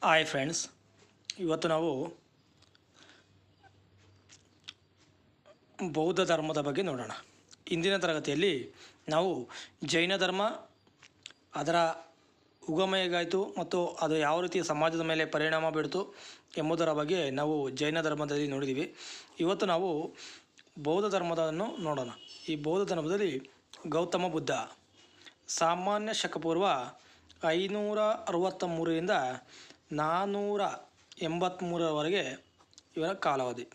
Hi friends, ಇವತ್ತು ನಾವು ಬೌದ್ಧ ಧರ್ಮದ ಬಗ್ಗೆ ನೋಡೋಣ. ಇಂದಿನ ತರಗತಿಯಲ್ಲಿ ನಾವು ಜೈನ ಧರ್ಮ, ಅದರ ಉಗಮ ಹೇಗಾಯಿತು ಮತ್ತು ಅದು ಯಾವ ರೀತಿ ಸಮಾಜದ ಮೇಲೆ ಪರಿಣಾಮ ಬೀರಿತು ಎಂಬುದರ ಬಗ್ಗೆ ನಾವು ಜೈನ ಧರ್ಮದಲ್ಲಿ ನೋಡಿದ್ದೀವಿ. ಇವತ್ತು ನಾವು ಬೌದ್ಧ ಧರ್ಮವನ್ನು ನೋಡೋಣ. ಈ ಬೌದ್ಧ ಧರ್ಮದಲ್ಲಿ ಗೌತಮ ಬುದ್ಧ ಸಾಮಾನ್ಯ ಶಕಪೂರ್ವ 563ರಿಂದ 483ರವರೆಗೆ ಇವರ ಕಾಲಾವಧಿ.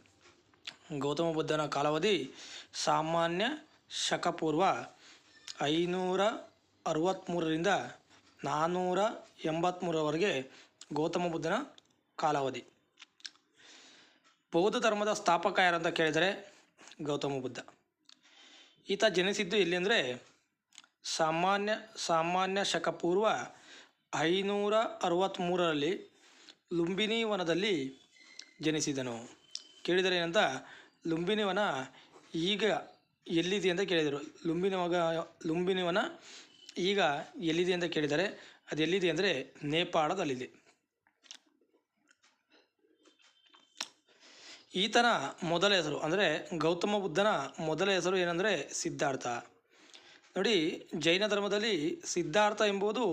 ಗೌತಮ ಬುದ್ಧನ ಕಾಲಾವಧಿ ಸಾಮಾನ್ಯ ಶಕಪೂರ್ವ 563ರಿಂದ 483ರವರೆಗೆ ಗೌತಮ ಬುದ್ಧನ ಕಾಲಾವಧಿ. ಬೌದ್ಧ ಧರ್ಮದ ಸ್ಥಾಪಕ ಯಾರಂತ ಕೇಳಿದರೆ ಗೌತಮ ಬುದ್ಧ. ಈತ ಜನಿಸಿದ್ದು ಎಲ್ಲಿ ಅಂದರೆ ಸಾಮಾನ್ಯ ಶಕಪೂರ್ವ 563ರಲ್ಲಿ ಲುಂಬಿನಿ ವನದಲ್ಲಿ ಜನಿಸಿದನು. ಕೇಳಿದರೆ ಏನಂತ, ಲುಂಬಿನಿ ವನ ಈಗ ಎಲ್ಲಿದೆ ಅಂತ ಕೇಳಿದರು. ಲುಂಬಿನಿ ವನ ಈಗ ಎಲ್ಲಿದೆ ಅಂತ ಕೇಳಿದರೆ ಅದು ಎಲ್ಲಿದೆ ಅಂದರೆ ನೇಪಾಳದಲ್ಲಿದೆ. ಈತನ ಮೊದಲ ಹೆಸರು ಅಂದರೆ ಗೌತಮ ಬುದ್ಧನ ಮೊದಲ ಹೆಸರು ಏನಂದರೆ ಸಿದ್ಧಾರ್ಥ. ನೋಡಿ, ಜೈನ ಧರ್ಮದಲ್ಲಿ ಸಿದ್ಧಾರ್ಥ ಎಂಬುದು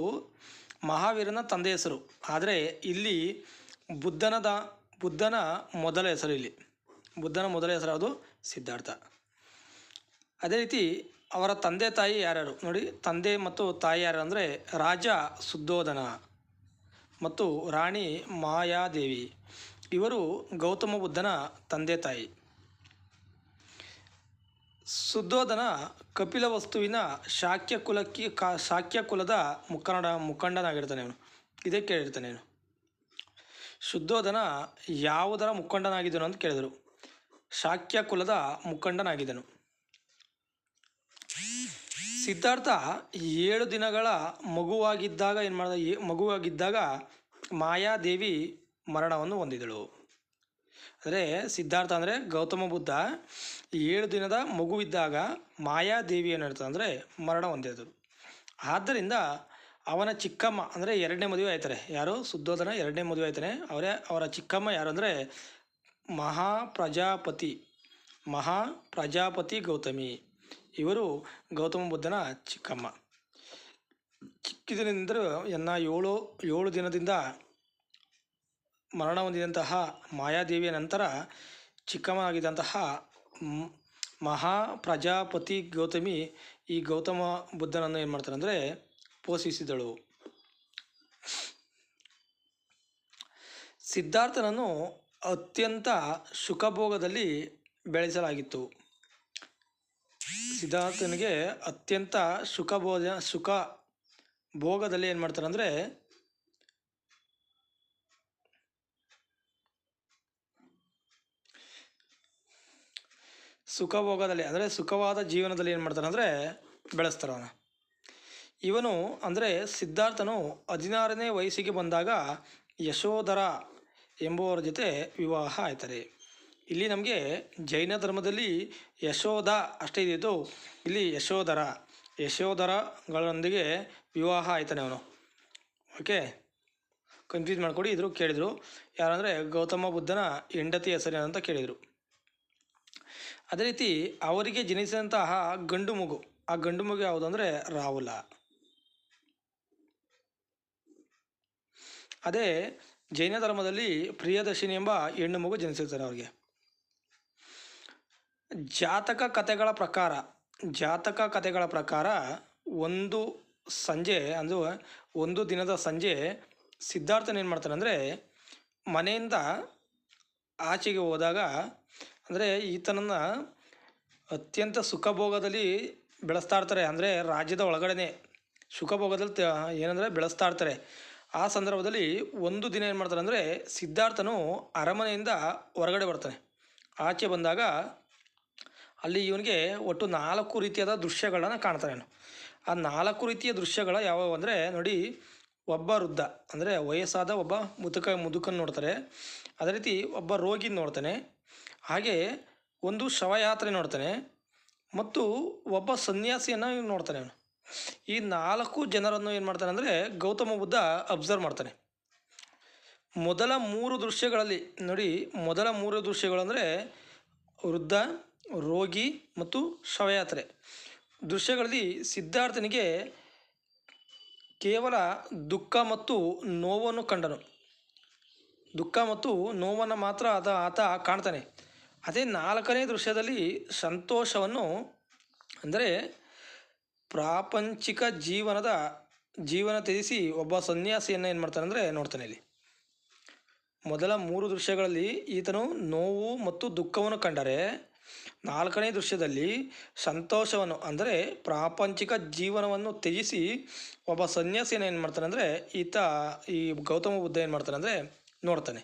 ಮಹಾವೀರನ ತಂದೆ ಹೆಸರು. ಆದರೆ ಇಲ್ಲಿ ಬುದ್ಧನ ಮೊದಲ ಹೆಸರು, ಇಲ್ಲಿ ಬುದ್ಧನ ಮೊದಲ ಹೆಸರು ಅದು ಸಿದ್ಧಾರ್ಥ. ಅದೇ ರೀತಿ ಅವರ ತಂದೆ ತಾಯಿ ಯಾರ್ಯಾರು ನೋಡಿ, ತಂದೆ ಮತ್ತು ತಾಯಿ ಯಾರು ಅಂದರೆ ರಾಜ ಶುದ್ಧೋಧನ ಮತ್ತು ರಾಣಿ ಮಾಯಾದೇವಿ. ಇವರು ಗೌತಮ ಬುದ್ಧನ ತಂದೆ ತಾಯಿ. ಶುದ್ಧೋಧನ ಕಪಿಲವಸ್ತುವಿನ ಶಾಕ್ಯ ಕುಲದ ಮುಖಂಡನಾಗಿರ್ತಾನೆ. ಅವನು ಇದೇ ಕೇಳಿರ್ತಾನೆ. ಅವನು ಶುದ್ಧೋಧನ ಯಾವುದರ ಮುಖಂಡನಾಗಿದ್ದನು ಅಂತ ಕೇಳಿದರು. ಶಾಕ್ಯ ಕುಲದ ಮುಖಂಡನಾಗಿದ್ದನು. ಸಿದ್ಧಾರ್ಥ 7 ದಿನಗಳ ಮಗುವಾಗಿದ್ದಾಗ ಮಾಯಾದೇವಿ ಮರಣವನ್ನು ಹೊಂದಿದಳು. ಅಂದರೆ ಸಿದ್ಧಾರ್ಥ ಅಂದರೆ ಗೌತಮ ಬುದ್ಧ 7 ದಿನದ ಮಗುವಿದ್ದಾಗ ಮಾಯಾದೇವಿ ಏನಿರ್ತದೆ ಅಂದರೆ ಮರಣ ಹೊಂದಿದರು. ಆದ್ದರಿಂದ ಅವನ ಚಿಕ್ಕಮ್ಮ ಅಂದರೆ 2ನೇ ಮದುವೆ ಆಯ್ತಾರೆ. ಯಾರು? ಶುದ್ಧೋಧನ 2ನೇ ಮದುವೆ ಆಯ್ತಾನೆ. ಅವರ ಚಿಕ್ಕಮ್ಮ ಯಾರು ಅಂದರೆ ಮಹಾಪ್ರಜಾಪತಿ ಗೌತಮಿ. ಇವರು ಗೌತಮ ಬುದ್ಧನ ಚಿಕ್ಕಮ್ಮ. ಚಿಕ್ಕದಿನಿಂದ 7 ದಿನದಿಂದ ಮರಣ ಹೊಂದಿದಂತಹ ಮಾಯಾದೇವಿಯ ನಂತರ ಚಿಕ್ಕಮ್ಮನಾಗಿದ್ದಂತಹ ಮಹಾಪ್ರಜಾಪತಿ ಗೌತಮಿ ಈ ಗೌತಮ ಬುದ್ಧನನ್ನು ಏನು ಮಾಡ್ತಾರೆ ಅಂದರೆ ಪೋಷಿಸಿದಳು. ಸಿದ್ಧಾರ್ಥನನ್ನು ಅತ್ಯಂತ ಸುಖಭೋಗದಲ್ಲಿ ಬೆಳೆಸಲಾಗಿತ್ತು. ಸಿದ್ಧಾರ್ಥನಿಗೆ ಅತ್ಯಂತ ಸುಖಭೋಗದಲ್ಲಿ ಏನು ಮಾಡ್ತಾರೆ ಅಂದರೆ ಸುಖಭೋಗದಲ್ಲಿ ಅಂದರೆ ಸುಖವಾದ ಜೀವನದಲ್ಲಿ ಏನು ಮಾಡ್ತಾನೆ ಅಂದರೆ ಬೆಳೆಸ್ತಾರೆ ಅವನು. ಇವನು ಅಂದರೆ ಸಿದ್ಧಾರ್ಥನು 16ನೇ ವಯಸ್ಸಿಗೆ ಬಂದಾಗ ಯಶೋಧರ ಎಂಬುವರ ಜೊತೆ ವಿವಾಹ ಆಯ್ತಾರೆ. ಇಲ್ಲಿ ನಮಗೆ ಜೈನ ಧರ್ಮದಲ್ಲಿ ಯಶೋಧ ಅಷ್ಟೇ ಇದ್ದಿದ್ದು, ಇಲ್ಲಿ ಯಶೋಧರಗಳೊಂದಿಗೆ ವಿವಾಹ ಆಯ್ತಾನೆ ಅವನು. ಓಕೆ, ಕನ್ಫ್ಯೂಸ್ ಮಾಡಿಕೊಡಿ. ಇದ್ರು ಕೇಳಿದರು ಯಾರಂದರೆ ಗೌತಮ ಬುದ್ಧನ ಹೆಂಡತಿ ಹೆಸರೇನಂತ ಕೇಳಿದರು. ಅದೇ ರೀತಿ ಅವರಿಗೆ ಜನಿಸಿದಂತಹ ಗಂಡು ಮಗು, ಆ ಗಂಡು ಮಗು ಯಾವುದು ಅಂದರೆ ರಾಹುಲ. ಅದೇ ಜೈನ ಧರ್ಮದಲ್ಲಿ ಪ್ರಿಯದರ್ಶಿನಿ ಎಂಬ ಹೆಣ್ಣು ಮಗು ಜನಿಸಿರ್ತಾರೆ ಅವರಿಗೆ. ಜಾತಕ ಕಥೆಗಳ ಪ್ರಕಾರ ಒಂದು ದಿನದ ಸಂಜೆ ಸಿದ್ಧಾರ್ಥನ ಏನು ಮಾಡ್ತಾನೆ ಅಂದರೆ ಮನೆಯಿಂದ ಆಚೆಗೆ ಹೋದಾಗ, ಅಂದರೆ ಈತನನ್ನು ಅತ್ಯಂತ ಸುಖಭೋಗದಲ್ಲಿ ಬೆಳೆಸ್ತಾ ಇರ್ತಾರೆ. ಅಂದರೆ ರಾಜ್ಯದ ಒಳಗಡೆ ಸುಖಭೋಗದಲ್ಲಿ ಏನಂದರೆ ಬೆಳೆಸ್ತಾ ಇರ್ತಾರೆ. ಆ ಸಂದರ್ಭದಲ್ಲಿ ಒಂದು ದಿನ ಏನು ಮಾಡ್ತಾರೆ ಅಂದರೆ ಸಿದ್ಧಾರ್ಥನು ಅರಮನೆಯಿಂದ ಹೊರಗಡೆ ಬರ್ತಾನೆ. ಆಚೆ ಬಂದಾಗ ಅಲ್ಲಿ ಇವನಿಗೆ ಒಟ್ಟು 4 ರೀತಿಯಾದ ದೃಶ್ಯಗಳನ್ನು ಕಾಣ್ತಾನೆ. ಆ 4 ರೀತಿಯ ದೃಶ್ಯಗಳು ಯಾವುವು ಅಂದರೆ ನೋಡಿ, ಒಬ್ಬ ವೃದ್ಧ ಅಂದರೆ ವಯಸ್ಸಾದ ಒಬ್ಬ ಮುದುಕನ್ನು ನೋಡ್ತಾರೆ. ಅದೇ ರೀತಿ ಒಬ್ಬ ರೋಗಿನ ನೋಡ್ತಾನೆ. ಹಾಗೆ ಒಂದು ಶವಯಾತ್ರೆ ನೋಡ್ತಾನೆ ಮತ್ತು ಒಬ್ಬ ಸನ್ಯಾಸಿಯನ್ನು ನೋಡ್ತಾನೆ. ಅವನು ಈ 4 ಜನರನ್ನು ಏನು ಮಾಡ್ತಾನೆ ಅಂದರೆ ಗೌತಮ ಬುದ್ಧ ಅಬ್ಸರ್ವ್ ಮಾಡ್ತಾನೆ. ಮೊದಲ 3 ದೃಶ್ಯಗಳಲ್ಲಿ ನೋಡಿ, ಮೊದಲ 3 ದೃಶ್ಯಗಳು ಅಂದರೆ ವೃದ್ಧ, ರೋಗಿ ಮತ್ತು ಶವಯಾತ್ರೆ ದೃಶ್ಯಗಳಲ್ಲಿ ಸಿದ್ಧಾರ್ಥನಿಗೆ ಕೇವಲ ದುಃಖ ಮತ್ತು ನೋವನ್ನು ಕಂಡನು. ದುಃಖ ಮತ್ತು ನೋವನ್ನು ಮಾತ್ರ ಆತ ಕಾಣ್ತಾನೆ. ಅದೇ 4ನೇ ದೃಶ್ಯದಲ್ಲಿ ಸಂತೋಷವನ್ನು, ಅಂದರೆ ಪ್ರಾಪಂಚಿಕ ಜೀವನ ತ್ಯಜಿಸಿ ಒಬ್ಬ ಸನ್ಯಾಸಿಯನ್ನು ಏನು ಮಾಡ್ತಾನೆ ಅಂದರೆ ನೋಡ್ತಾನೆ. ಇಲ್ಲಿ ಮೊದಲ 3 ದೃಶ್ಯಗಳಲ್ಲಿ ಈತನು ನೋವು ಮತ್ತು ದುಃಖವನ್ನು ಕಂಡರೆ, 4ನೇ ದೃಶ್ಯದಲ್ಲಿ ಸಂತೋಷವನ್ನು, ಅಂದರೆ ಪ್ರಾಪಂಚಿಕ ಜೀವನವನ್ನು ತ್ಯಜಿಸಿ ಒಬ್ಬ ಸನ್ಯಾಸಿಯನ್ನು ಏನು ಮಾಡ್ತಾನೆ ಅಂದರೆ ಈ ಗೌತಮ ಬುದ್ಧ ಏನು ಮಾಡ್ತಾನೆ ಅಂದರೆ ನೋಡ್ತಾನೆ.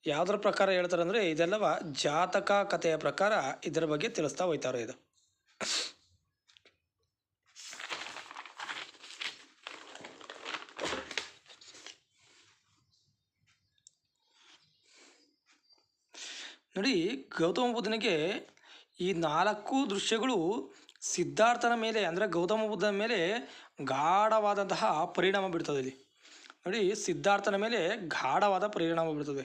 ಯಾವುದರ ಪ್ರಕಾರ ಹೇಳ್ತಾರೆ ಅಂದರೆ ಇದೆಲ್ಲವ ಜಾತಕ ಕಥೆಯ ಪ್ರಕಾರ ಇದರ ಬಗ್ಗೆ ತಿಳಿಸ್ತಾ ಹೋಯ್ತಾರೆ. ಇದು ನೋಡಿ, ಗೌತಮ ಬುದ್ಧನಿಗೆ ಈ 4 ದೃಶ್ಯಗಳು ಸಿದ್ಧಾರ್ಥನ ಮೇಲೆ, ಅಂದರೆ ಗೌತಮ ಬುದ್ಧನ ಮೇಲೆ ಗಾಢವಾದಂತಹ ಪರಿಣಾಮ ಬೀಳ್ತದೆ. ಇಲ್ಲಿ ನೋಡಿ, ಸಿದ್ಧಾರ್ಥನ ಮೇಲೆ ಗಾಢವಾದ ಪರಿಣಾಮ ಬೀಳ್ತದೆ.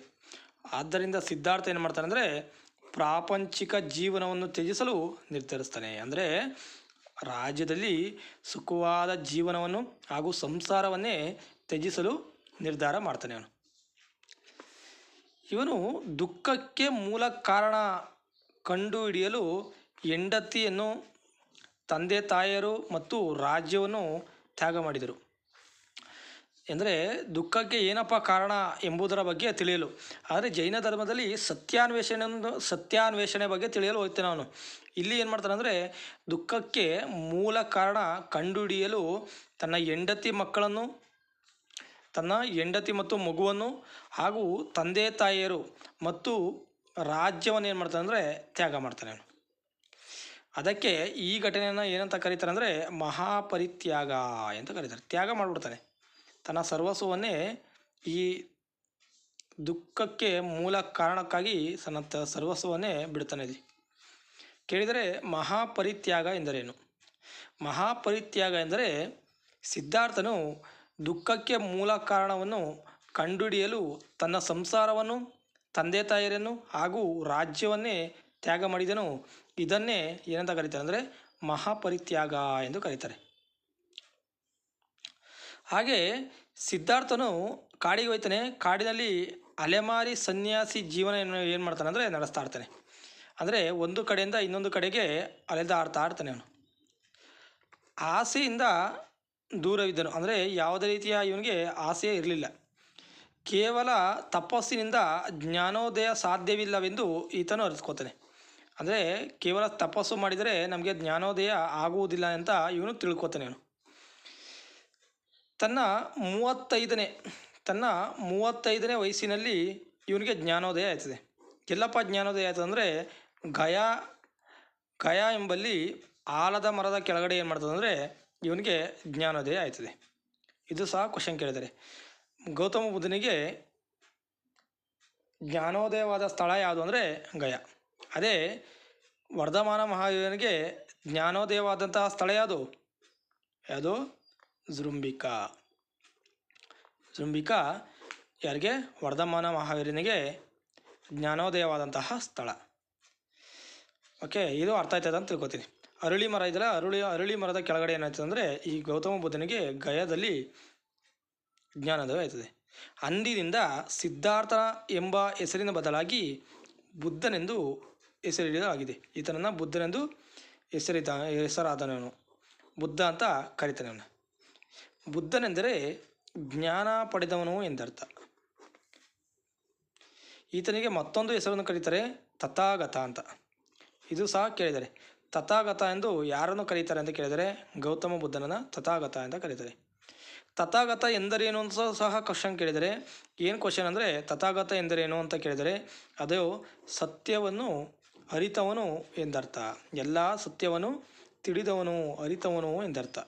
ಆದ್ದರಿಂದ ಸಿದ್ಧಾರ್ಥ ಏನು ಮಾಡ್ತಾನೆ ಅಂದರೆ ಪ್ರಾಪಂಚಿಕ ಜೀವನವನ್ನು ತ್ಯಜಿಸಲು ನಿರ್ಧರಿಸ್ತಾನೆ. ಅಂದರೆ ರಾಜ್ಯದಲ್ಲಿ ಸುಖವಾದ ಜೀವನವನ್ನು ಹಾಗೂ ಸಂಸಾರವನ್ನೇ ತ್ಯಜಿಸಲು ನಿರ್ಧಾರ ಮಾಡ್ತಾನೆ. ಇವನು ದುಃಖಕ್ಕೆ ಮೂಲ ಕಾರಣ ಕಂಡುಹಿಡಿಯಲು ಹೆಂಡತಿಯನ್ನು, ತಂದೆ ತಾಯಿಯರು ಮತ್ತು ರಾಜ್ಯವನ್ನು ತ್ಯಾಗ ಮಾಡಿದರು. ಅಂದರೆ ದುಃಖಕ್ಕೆ ಏನಪ್ಪ ಕಾರಣ ಎಂಬುದರ ಬಗ್ಗೆ ತಿಳಿಯಲು. ಆದರೆ ಜೈನ ಧರ್ಮದಲ್ಲಿ ಸತ್ಯಾನ್ವೇಷಣೆ ಬಗ್ಗೆ ತಿಳಿಯಲು ಹೋಗ್ತೇನೆ ಅವನು. ಇಲ್ಲಿ ಏನು ಮಾಡ್ತಾನೆ ಅಂದರೆ ದುಃಖಕ್ಕೆ ಮೂಲ ಕಾರಣ ಕಂಡುಹಿಡಿಯಲು ತನ್ನ ಹೆಂಡತಿ ಮತ್ತು ಮಗುವನ್ನು ಹಾಗೂ ತಂದೆ ತಾಯಿಯರು ಮತ್ತು ರಾಜ್ಯವನ್ನು ಏನು ಮಾಡ್ತಾನೆ ಅಂದರೆ ತ್ಯಾಗ ಮಾಡ್ತಾನೆ ಅವನು. ಅದಕ್ಕೆ ಈ ಘಟನೆಯನ್ನು ಏನಂತ ಕರೀತಾರೆ ಅಂದರೆ ಮಹಾಪರಿತ್ಯಾಗ ಅಂತ ಕರೀತಾರೆ. ತ್ಯಾಗ ಮಾಡಿಬಿಡ್ತಾನೆ, ತನ್ನ ಸರ್ವಸ್ವವನ್ನೇ ಈ ದುಃಖಕ್ಕೆ ಮೂಲ ಕಾರಣಕ್ಕಾಗಿ ತನ್ನ ಸರ್ವಸ್ವವನ್ನೇ ಬಿಡ್ತಾನೆ. ಇಲ್ಲಿ ಕೇಳಿದರೆ ಮಹಾಪರಿತ್ಯಾಗ ಎಂದರೇನು? ಮಹಾಪರಿತ್ಯಾಗ ಎಂದರೆ ಸಿದ್ಧಾರ್ಥನು ದುಃಖಕ್ಕೆ ಮೂಲ ಕಾರಣವನ್ನು ಕಂಡುಹಿಡಿಯಲು ತನ್ನ ಸಂಸಾರವನ್ನು, ತಂದೆ ತಾಯಿಯರನ್ನು ಹಾಗೂ ರಾಜ್ಯವನ್ನೇ ತ್ಯಾಗ ಮಾಡಿದನು. ಇದನ್ನೇ ಏನಂತ ಕರೀತಾರೆ ಅಂದರೆ ಮಹಾಪರಿತ್ಯಾಗ ಎಂದು ಕರೀತಾರೆ. ಹಾಗೆ ಸಿದ್ಧಾರ್ಥನು ಕಾಡಿಗೆ ಹೋಗ್ತಾನೆ. ಕಾಡಿನಲ್ಲಿ ಅಲೆಮಾರಿ ಸನ್ಯಾಸಿ ಜೀವನ ಏನು ಮಾಡ್ತಾನೆ ಅಂದರೆ ನಡೆಸ್ತಾ ಇರ್ತಾನೆ. ಅಂದರೆ ಒಂದು ಕಡೆಯಿಂದ ಇನ್ನೊಂದು ಕಡೆಗೆ ಅಲೆದಾಡ್ತಾ ಇರ್ತಾನೆ. ಅವನು ಆಸೆಯಿಂದ ದೂರವಿದ್ದನು. ಅಂದರೆ ಯಾವುದೇ ರೀತಿಯ ಇವನಿಗೆ ಆಸೆ ಇರಲಿಲ್ಲ. ಕೇವಲ ತಪಸ್ಸಿನಿಂದ ಜ್ಞಾನೋದಯ ಸಾಧ್ಯವಿಲ್ಲವೆಂದು ಈತನು ಅರಿತುಕೋತಾನೆ. ಅಂದರೆ ಕೇವಲ ತಪಸ್ಸು ಮಾಡಿದರೆ ನಮಗೆ ಜ್ಞಾನೋದಯ ಆಗುವುದಿಲ್ಲ ಅಂತ ಇವನು ತಿಳ್ಕೊತಾನೆ. ಅವನು ತನ್ನ 35ನೇ ವಯಸ್ಸಿನಲ್ಲಿ ಇವನಿಗೆ ಜ್ಞಾನೋದಯ ಆಯ್ತದೆ. ಎಲ್ಲಪ್ಪ ಜ್ಞಾನೋದಯ ಆಯ್ತದೆ ಅಂದರೆ ಗಯಾ ಎಂಬಲ್ಲಿ ಆಲದ ಮರದ ಕೆಳಗಡೆ ಏನು ಮಾಡ್ತದೆ ಅಂದರೆ ಇವನಿಗೆ ಜ್ಞಾನೋದಯ ಆಯ್ತದೆ. ಇದು ಸಹ ಕ್ವಶನ್ ಕೇಳಿದ್ದಾರೆ. ಗೌತಮ ಬುದ್ಧನಿಗೆ ಜ್ಞಾನೋದಯವಾದ ಸ್ಥಳ ಯಾವುದು ಅಂದರೆ ಗಯಾ. ಅದೇ ವರ್ಧಮಾನ ಮಹಾವೀರನಿಗೆ ಜ್ಞಾನೋದಯವಾದಂತಹ ಸ್ಥಳ ಯಾವುದು? ಜೃಂಬಿಕಾ. ಯಾರಿಗೆ? ವರ್ಧಮಾನ ಮಹಾವೀರನಿಗೆ ಜ್ಞಾನೋದಯವಾದಂತಹ ಸ್ಥಳ. ಓಕೆ, ಇದು ಅರ್ಥ ಆಯ್ತದ ಅಂತ ತಿಳ್ಕೊತೀನಿ. ಅರಳಿ ಮರ ಇದೆಯಲ್ಲ, ಅರಳಿ ಮರದ ಕೆಳಗಡೆ ಏನಾಯ್ತದೆ ಅಂದರೆ ಈ ಗೌತಮ ಬುದ್ಧನಿಗೆ ಗಯಾದಲ್ಲಿ ಜ್ಞಾನೋದಯ ಆಯ್ತದೆ. ಅಂದಿನಿಂದ ಸಿದ್ಧಾರ್ಥ ಎಂಬ ಹೆಸರಿನ ಬದಲಾಗಿ ಬುದ್ಧನೆಂದು ಹೆಸರಿಡಲಾಗಿದೆ. ಈತನನ್ನು ಬುದ್ಧನೆಂದು ಹೆಸರಾದವನು ಬುದ್ಧ ಅಂತ ಕರೀತಾನೆ. ಅವನು ಬುದ್ಧನೆಂದರೆ ಜ್ಞಾನ ಪಡೆದವನು ಎಂದರ್ಥ. ಈತನಿಗೆ ಮತ್ತೊಂದು ಹೆಸರನ್ನು ಕರೀತಾರೆ ತಥಾಗತ ಅಂತ. ಇದು ಸಹ ಕೇಳಿದರೆ ತಥಾಗತ ಎಂದು ಯಾರನ್ನು ಕರೀತಾರೆ ಅಂತ ಕೇಳಿದರೆ ಗೌತಮ ಬುದ್ಧನನ್ನು ತಥಾಗತ ಅಂತ ಕರೀತಾರೆ. ತಥಾಗತ ಎಂದರೇನು ಅಂತ ಸಹ ಕ್ವಶನ್ ಕೇಳಿದರೆ ಏನು ಕ್ವಶನ್ ಅಂದರೆ ತಥಾಗತ ಎಂದರೇನು ಅಂತ ಕೇಳಿದರೆ ಅದು ಸತ್ಯವನ್ನು ಅರಿತವನು ಎಂದರ್ಥ. ಎಲ್ಲ ಸತ್ಯವನ್ನು ತಿಳಿದವನು, ಅರಿತವನು ಎಂದರ್ಥ.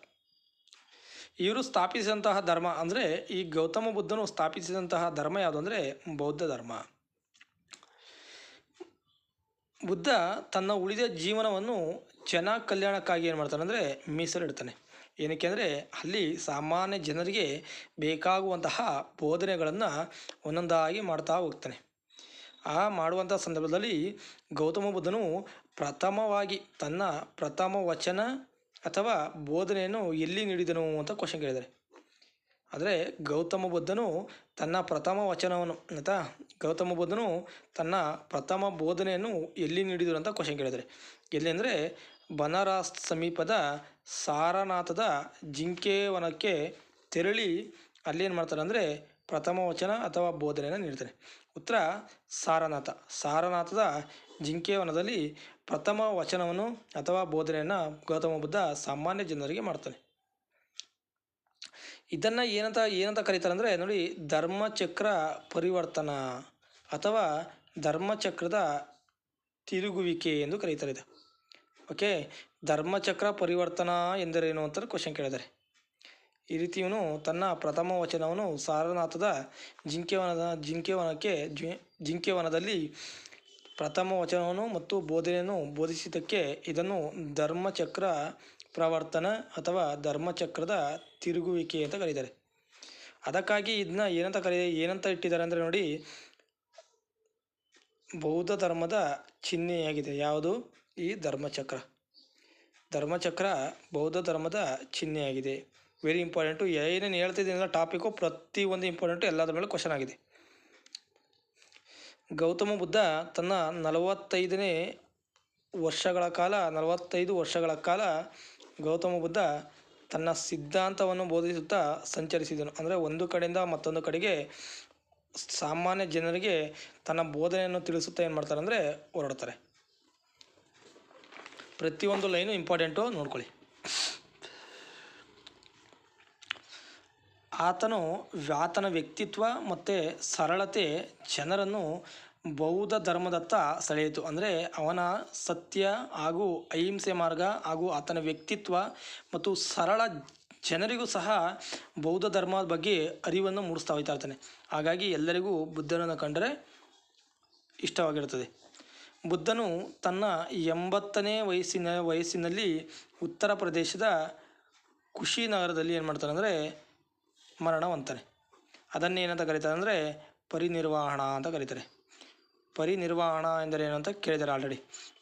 ಇವರು ಸ್ಥಾಪಿಸಿದಂತಹ ಧರ್ಮ ಅಂದರೆ ಈ ಗೌತಮ ಬುದ್ಧನು ಸ್ಥಾಪಿಸಿದಂತಹ ಧರ್ಮ ಯಾವುದು ಅಂದರೆ ಬೌದ್ಧ ಧರ್ಮ. ಬುದ್ಧ ತನ್ನ ಉಳಿದ ಜೀವನವನ್ನು ಜನ ಕಲ್ಯಾಣಕ್ಕಾಗಿ ಏನು ಮಾಡ್ತಾನೆ ಅಂದರೆ ಮೀಸಲಿಡ್ತಾನೆ. ಏನಕ್ಕೆ ಅಂದರೆ ಅಲ್ಲಿ ಸಾಮಾನ್ಯ ಜನರಿಗೆ ಬೇಕಾಗುವಂತಹ ಬೋಧನೆಗಳನ್ನು ಒಂದೊಂದಾಗಿ ಮಾಡ್ತಾ ಹೋಗ್ತಾನೆ. ಆ ಮಾಡುವಂಥ ಸಂದರ್ಭದಲ್ಲಿ ಗೌತಮ ಬುದ್ಧನು ಪ್ರಥಮವಾಗಿ ತನ್ನ ಪ್ರಥಮ ವಚನ ಅಥವಾ ಬೋಧನೆಯನ್ನು ಎಲ್ಲಿ ನೀಡಿದನು ಅಂತ ಕ್ವಶನ್ ಕೇಳಿದ್ದಾರೆ. ಆದರೆ ಗೌತಮ ಬುದ್ಧನು ತನ್ನ ಪ್ರಥಮ ವಚನವನ್ನು ಆಯಿತಾ, ಗೌತಮ ಬುದ್ಧನು ತನ್ನ ಪ್ರಥಮ ಬೋಧನೆಯನ್ನು ಎಲ್ಲಿ ನೀಡಿದರು ಅಂತ ಕ್ವಶನ್ ಕೇಳಿದ್ದಾರೆ. ಎಲ್ಲಿ ಅಂದರೆ ಬನಾರಸ್ ಸಮೀಪದ ಸಾರನಾಥದ ಜಿಂಕೆವನಕ್ಕೆ ತೆರಳಿ ಅಲ್ಲಿ ಏನು ಮಾಡ್ತಾರೆ ಅಂದರೆ ಪ್ರಥಮ ವಚನ ಅಥವಾ ಬೋಧನೆಯನ್ನು ನೀಡ್ತಾನೆ. ಉತ್ತರ ಸಾರನಾಥದ ಜಿಂಕೆವನದಲ್ಲಿ ಪ್ರಥಮ ವಚನವನ್ನು ಅಥವಾ ಬೋಧನೆಯನ್ನು ಗೌತಮ ಬುದ್ಧ ಸಾಮಾನ್ಯ ಜನರಿಗೆ ಮಾಡ್ತಾನೆ. ಇದನ್ನು ಏನಂತ ಕರೀತಾರೆ ಅಂದರೆ ನೋಡಿ, ಧರ್ಮಚಕ್ರ ಪರಿವರ್ತನ ಅಥವಾ ಧರ್ಮಚಕ್ರದ ತಿರುಗುವಿಕೆ ಎಂದು ಕರೀತಾರೆ ಇದು. ಓಕೆ, ಧರ್ಮಚಕ್ರ ಪರಿವರ್ತನ ಎಂದರೇನು ಅಂತ ಕ್ವಶನ್ ಕೇಳಿದ್ದಾರೆ. ಈ ರೀತಿ ಇವನು ತನ್ನ ಪ್ರಥಮ ವಚನವನ್ನು ಸಾರನಾಥದ ಜಿಂಕೆವನದಲ್ಲಿ ಪ್ರಥಮ ವಚನವನ್ನು ಮತ್ತು ಬೋಧನೆಯನ್ನು ಬೋಧಿಸಿದ್ದಕ್ಕೆ ಇದನ್ನು ಧರ್ಮಚಕ್ರ ಪ್ರವರ್ತನ ಅಥವಾ ಧರ್ಮಚಕ್ರದ ತಿರುಗುವಿಕೆ ಅಂತ ಕರೀತಾರೆ. ಅದಕ್ಕಾಗಿ ಇದನ್ನ ಏನಂತ ಇಟ್ಟಿದ್ದಾರೆ ಅಂದರೆ ನೋಡಿ, ಬೌದ್ಧ ಧರ್ಮದ ಚಿಹ್ನೆಯಾಗಿದೆ. ಯಾವುದು? ಈ ಧರ್ಮಚಕ್ರ ಬೌದ್ಧ ಧರ್ಮದ ಚಿಹ್ನೆಯಾಗಿದೆ. Very important. ಏನೇನು ಹೇಳ್ತಿದ್ದೀನಿ ಟಾಪಿಕ್ಕು ಪ್ರತಿಯೊಂದು ಇಂಪಾರ್ಟೆಂಟು, ಎಲ್ಲದರ ಮೇಲೆ ಕ್ವಶನ್ ಆಗಿದೆ. ಗೌತಮ ಬುದ್ಧ ತನ್ನ 45 ವರ್ಷಗಳ ಕಾಲ ಗೌತಮ ಬುದ್ಧ ತನ್ನ ಸಿದ್ಧಾಂತವನ್ನು ಬೋಧಿಸುತ್ತಾ ಸಂಚರಿಸಿದನು. ಅಂದರೆ ಒಂದು ಕಡೆಯಿಂದ ಮತ್ತೊಂದು ಕಡೆಗೆ ಸಾಮಾನ್ಯ ಜನರಿಗೆ ತನ್ನ ಬೋಧನೆಯನ್ನು ತಿಳಿಸುತ್ತಾ ಏನು ಮಾಡ್ತಾರೆ ಅಂದರೆ ಹೊರಡ್ತಾರೆ. ಪ್ರತಿಯೊಂದು ಲೈನು ಇಂಪಾರ್ಟೆಂಟು, ನೋಡ್ಕೊಳ್ಳಿ. ಆತನ ವ್ಯಕ್ತಿತ್ವ ಮತ್ತು ಸರಳತೆ ಜನರನ್ನು ಬೌದ್ಧ ಧರ್ಮದತ್ತ ಸೆಳೆಯಿತು. ಅಂದರೆ ಅವನ ಸತ್ಯ ಹಾಗೂ ಅಹಿಂಸೆ ಮಾರ್ಗ ಹಾಗೂ ಆತನ ವ್ಯಕ್ತಿತ್ವ ಮತ್ತು ಸರಳ ಜನರಿಗೂ ಸಹ ಬೌದ್ಧ ಧರ್ಮದ ಬಗ್ಗೆ ಅರಿವನ್ನು ಮೂಡಿಸ್ತಾ ಹೋಗ್ತಾ ಇರ್ತಾನೆ. ಹಾಗಾಗಿ ಎಲ್ಲರಿಗೂ ಬುದ್ಧನನ್ನು ಕಂಡರೆ ಇಷ್ಟವಾಗಿರುತ್ತದೆ. ಬುದ್ಧನು ತನ್ನ 80ನೇ ವಯಸ್ಸಿನಲ್ಲಿ ಉತ್ತರ ಪ್ರದೇಶದ ಕುಶಿನಗರದಲ್ಲಿ ಏನು ಮಾಡ್ತಾನೆ ಅಂದರೆ ಮರಣ ಹೊಂದ್ತಾನೆ. ಅದನ್ನೇನಂತ ಕರೀತಾರೆ ಅಂದರೆ ಪರಿನಿರ್ವಾಣ ಅಂತ ಕರೀತಾರೆ. ಪರಿನಿರ್ವಾಣ ಎಂದರೆ ಏನು ಅಂತ ಕೇಳಿದ್ದಾರೆ ಆಲ್ರೆಡಿ.